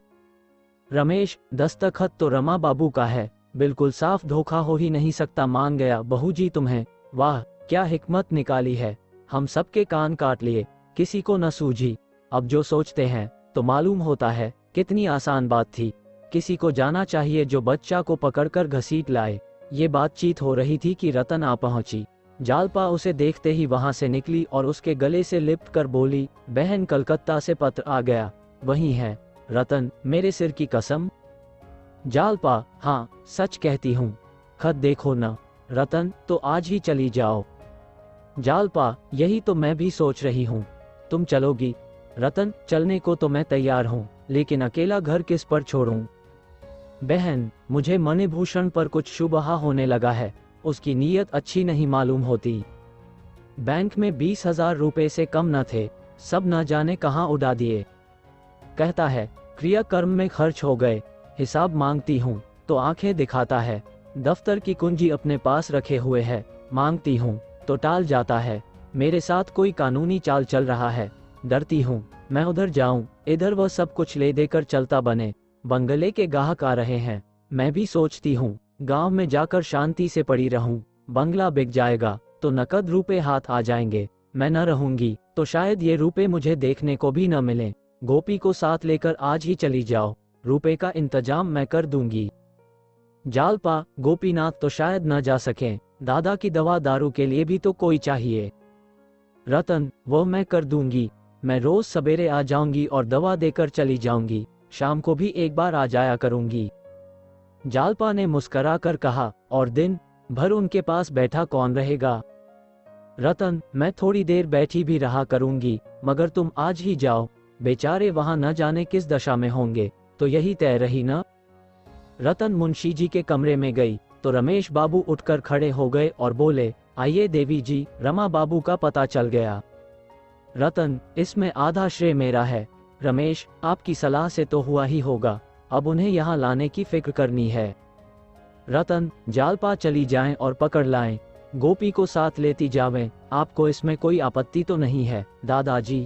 रमेश, दस्तखत तो रमा बाबू का है, बिल्कुल साफ धोखा हो ही नहीं सकता। मान गया बहू जी तुम्हें। वाह, क्या हिकमत निकाली है। हम सबके कान काट लिए, किसी को न सूझी। अब जो सोचते हैं तो मालूम होता है कितनी आसान बात थी। किसी को जाना चाहिए जो बच्चा को पकड़कर घसीट लाए। ये बातचीत हो रही थी कि रतन आ पहुंची। जालपा उसे देखते ही वहां से निकली और उसके गले से लिपट कर बोली, बहन कलकत्ता से पत्र आ गया, वही है। रतन, मेरे सिर की कसम। जालपा, हाँ सच कहती हूँ। खत देखो न। रतन, तो आज ही चली जाओ। जालपा, यही तो मैं भी सोच रही हूँ। तुम चलोगी? रतन, चलने को तो मैं तैयार हूँ, लेकिन अकेला घर किस पर छोड़ूं? बहन, मुझे मणिभूषण पर कुछ शुबहा होने लगा है। उसकी नीयत अच्छी नहीं मालूम होती। बैंक में 20,000 रुपए से कम न थे, सब न जाने कहाँ उड़ा दिए। कहता है क्रियाकर्म में खर्च हो गए। हिसाब मांगती हूँ तो आंखें दिखाता है। दफ्तर की कुंजी अपने पास रखे हुए है, मांगती हूँ तो टाल जाता है। मेरे साथ कोई कानूनी चाल चल रहा है। डरती हूँ मैं उधर जाऊं, इधर वह सब कुछ ले देकर चलता बने। बंगले के ग्राहक आ रहे हैं। मैं भी सोचती हूँ गांव में जाकर शांति से पड़ी रहूं। बंगला बिक जाएगा तो नकद रुपए हाथ आ जाएंगे। मैं न रहूंगी तो शायद ये रुपए मुझे देखने को भी न मिले। गोपी को साथ लेकर आज ही चली जाओ, रुपए का इंतजाम मैं कर दूंगी। जालपा, गोपीनाथ तो शायद न जा सकें, दादा की दवा दारू के लिए भी तो कोई चाहिए। रतन, वो मैं कर दूंगी। मैं रोज सवेरे आ जाऊंगी और दवा देकर चली जाऊंगी। शाम को भी एक बार आ जाया करूंगी। जालपा ने मुस्करा कर कहा, और दिन भर उनके पास बैठा कौन रहेगा? रतन, मैं थोड़ी देर बैठी भी रहा करूंगी, मगर तुम आज ही जाओ। बेचारे वहां न जाने किस दशा में होंगे, तो यही तय रही न। रतन मुंशी जी के कमरे में गई तो रमेश बाबू उठकर खड़े हो गए और बोले, आइए देवी जी, रमा बाबू का पता चल गया। रतन, इसमें आधा श्रेय मेरा है। रमेश, आपकी सलाह से तो हुआ ही होगा, अब उन्हें यहाँ लाने की फिक्र करनी है। रतन, जालपा चली जाएं और पकड़ लाएं, गोपी को साथ लेती जावें। आपको इसमें कोई आपत्ति तो नहीं है दादाजी?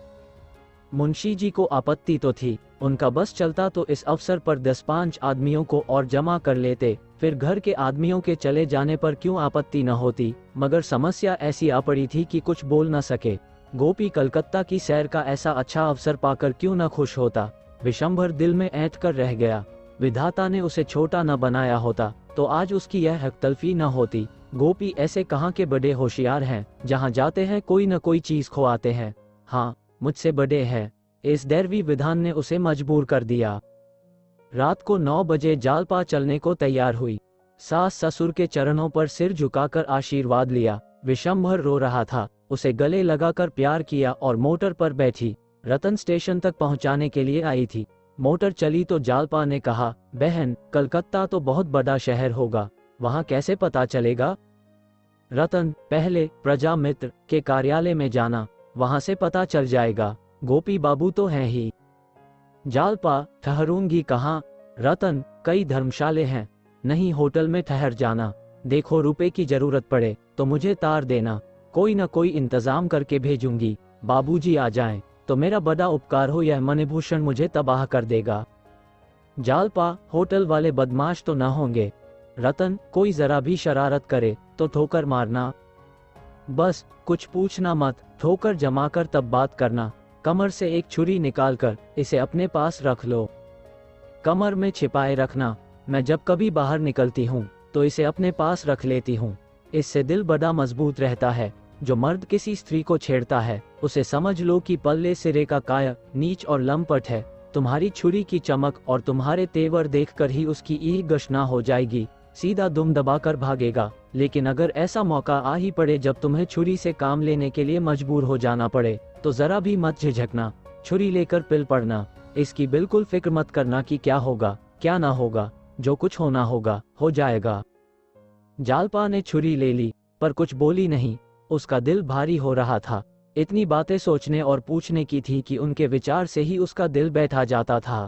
मुंशी जी को आपत्ति तो थी। उनका बस चलता तो इस अवसर पर 10-5 आदमियों को और जमा कर लेते, फिर घर के आदमियों के चले जाने पर क्यों आपत्ति न होती। मगर समस्या ऐसी आ पड़ी थी कि कुछ बोल न सके। गोपी कलकत्ता की सैर का ऐसा अच्छा अवसर पाकर क्यों न खुश होता। विशंभर दिल में ऐंठ कर रह गया। विधाता ने उसे छोटा न बनाया होता तो आज उसकी यह हकतलफी न होती। गोपी ऐसे कहाँ के बड़े होशियार हैं, जहाँ जाते हैं कोई न कोई चीज खोआते हैं। हाँ, मुझसे बड़े हैं। इस दैवी विधान ने उसे मजबूर कर दिया। रात को 9 बजे जालपा चलने को तैयार हुई। सास ससुर के चरणों पर सिर झुकाकर आशीर्वाद लिया। विशंभर रो रहा था, उसे गले लगाकर प्यार किया और मोटर पर बैठी। रतन स्टेशन तक पहुंचाने के लिए आई थी। मोटर चली तो जालपा ने कहा, बहन, कलकत्ता तो बहुत बड़ा शहर होगा, वहां कैसे पता चलेगा? रतन, पहले प्रजा मित्र के कार्यालय में जाना, वहां से पता चल जाएगा। गोपी बाबू तो हैं ही। जालपा, ठहरूंगी कहाँ? रतन, कई धर्मशाले हैं। नहीं, होटल में ठहर जाना। देखो रुपए की जरूरत पड़े तो मुझे तार देना, कोई न कोई इंतजाम करके भेजूंगी। बाबूजी आ जाएं तो मेरा बड़ा उपकार हो, यह मणिभूषण मुझे तबाह कर देगा। जालपा, होटल वाले बदमाश तो न होंगे? रतन, कोई जरा भी शरारत करे तो ठोकर मारना। बस कुछ पूछना मत, ठोकर जमाकर तब बात करना। कमर से एक छुरी निकालकर इसे अपने पास रख लो, कमर में छिपाए रखना। मैं जब कभी बाहर निकलती हूँ तो इसे अपने पास रख लेती हूँ। इससे दिल बड़ा मजबूत रहता है। जो मर्द किसी स्त्री को छेड़ता है उसे समझ लो कि पल्ले सिरे का काया, नीच और लंपट है। तुम्हारी छुरी की चमक और तुम्हारे तेवर देखकर ही उसकी ईह गशना हो जाएगी। सीधा दुम दबाकर भागेगा। लेकिन अगर ऐसा मौका आ ही पड़े जब तुम्हें छुरी से काम लेने के लिए मजबूर हो जाना पड़े, तो जरा भी मत झिझकना, छुरी लेकर पिल पड़ना। इसकी बिल्कुल फिक्र मत करना कि क्या होगा क्या ना होगा, जो कुछ होना होगा हो जाएगा। जालपा ने छुरी ले ली, पर कुछ बोली नहीं। उसका दिल भारी हो रहा था। इतनी बातें सोचने और पूछने की थी कि उनके विचार से ही उसका दिल बैठा जाता था।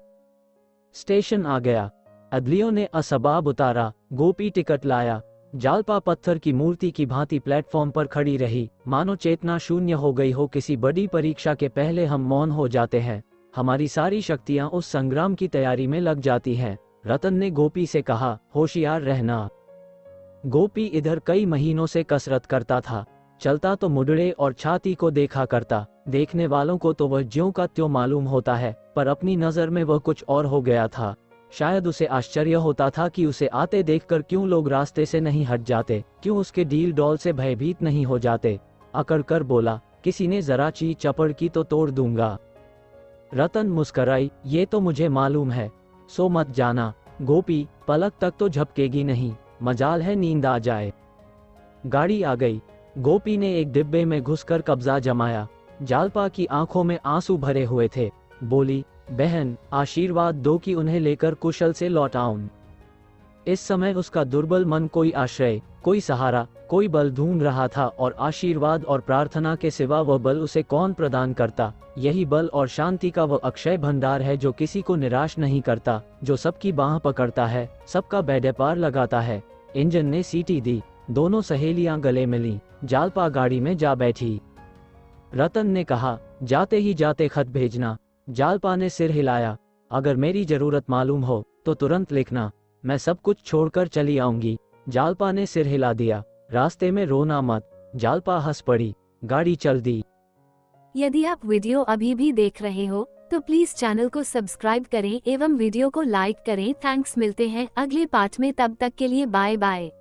स्टेशन आ गया। अदलियों ने असबाब उतारा। गोपी टिकट लाया। जालपा पत्थर की मूर्ति की भांति प्लेटफॉर्म पर खड़ी रही, मानो चेतना शून्य हो गई हो। किसी बड़ी परीक्षा के पहले हम मौन हो जाते हैं, हमारी सारी शक्तियां उस संग्राम की तैयारी में लग जाती हैं। रतन ने गोपी से कहा, होशियार रहना। गोपी इधर कई महीनों से कसरत करता था। चलता तो मुडड़े और छाती को देखा करता। देखने वालों को तो वह ज्यों का त्यों मालूम होता है, पर अपनी नजर में वह कुछ और हो गया था। शायद उसे आश्चर्य होता था कि उसे आते देखकर क्यों लोग रास्ते से नहीं हट जाते, क्यों उसके डील डॉल से भयभीत नहीं हो जाते। अकड़ कर बोला, किसी ने जरा ची चपड़ की तो तोड़ दूंगा। रतन मुस्कराई, ये तो मुझे मालूम है, सो मत जाना। गोपी, पलक तक तो झपकेगी नहीं, मजाल है नींद आ जाए। गाड़ी आ गई। गोपी ने एक डिब्बे में घुसकर कब्जा जमाया। जालपा की आंखों में आंसू भरे हुए थे। बोली, बहन, आशीर्वाद दो कि उन्हें लेकर कुशल से लौट आऊं। इस समय उसका दुर्बल मन कोई आश्रय, कोई सहारा, कोई बल ढूंढ रहा था, और आशीर्वाद और प्रार्थना के सिवा वह बल उसे कौन प्रदान करता। यही बल और शांति का वह अक्षय भंडार है जो किसी को निराश नहीं करता, जो सबकी बाह पकड़ता है, सबका बेड़े पार लगाता है। इंजन ने सीटी दी। दोनों सहेलियां गले मिलीं। जालपा गाड़ी में जा बैठी। रतन ने कहा, जाते ही जाते खत भेजना। जालपा ने सिर हिलाया। अगर मेरी जरूरत मालूम हो तो तुरंत लिखना, मैं सब कुछ छोड़कर चली आऊंगी। जालपा ने सिर हिला दिया। रास्ते में रोना मत। जालपा हंस पड़ी। गाड़ी चल दी। यदि आप वीडियो अभी भी देख रहे हो तो प्लीज चैनल को सब्सक्राइब करें एवं वीडियो को लाइक करें। थैंक्स। मिलते हैं अगले पार्ट में, तब तक के लिए बाय बाय।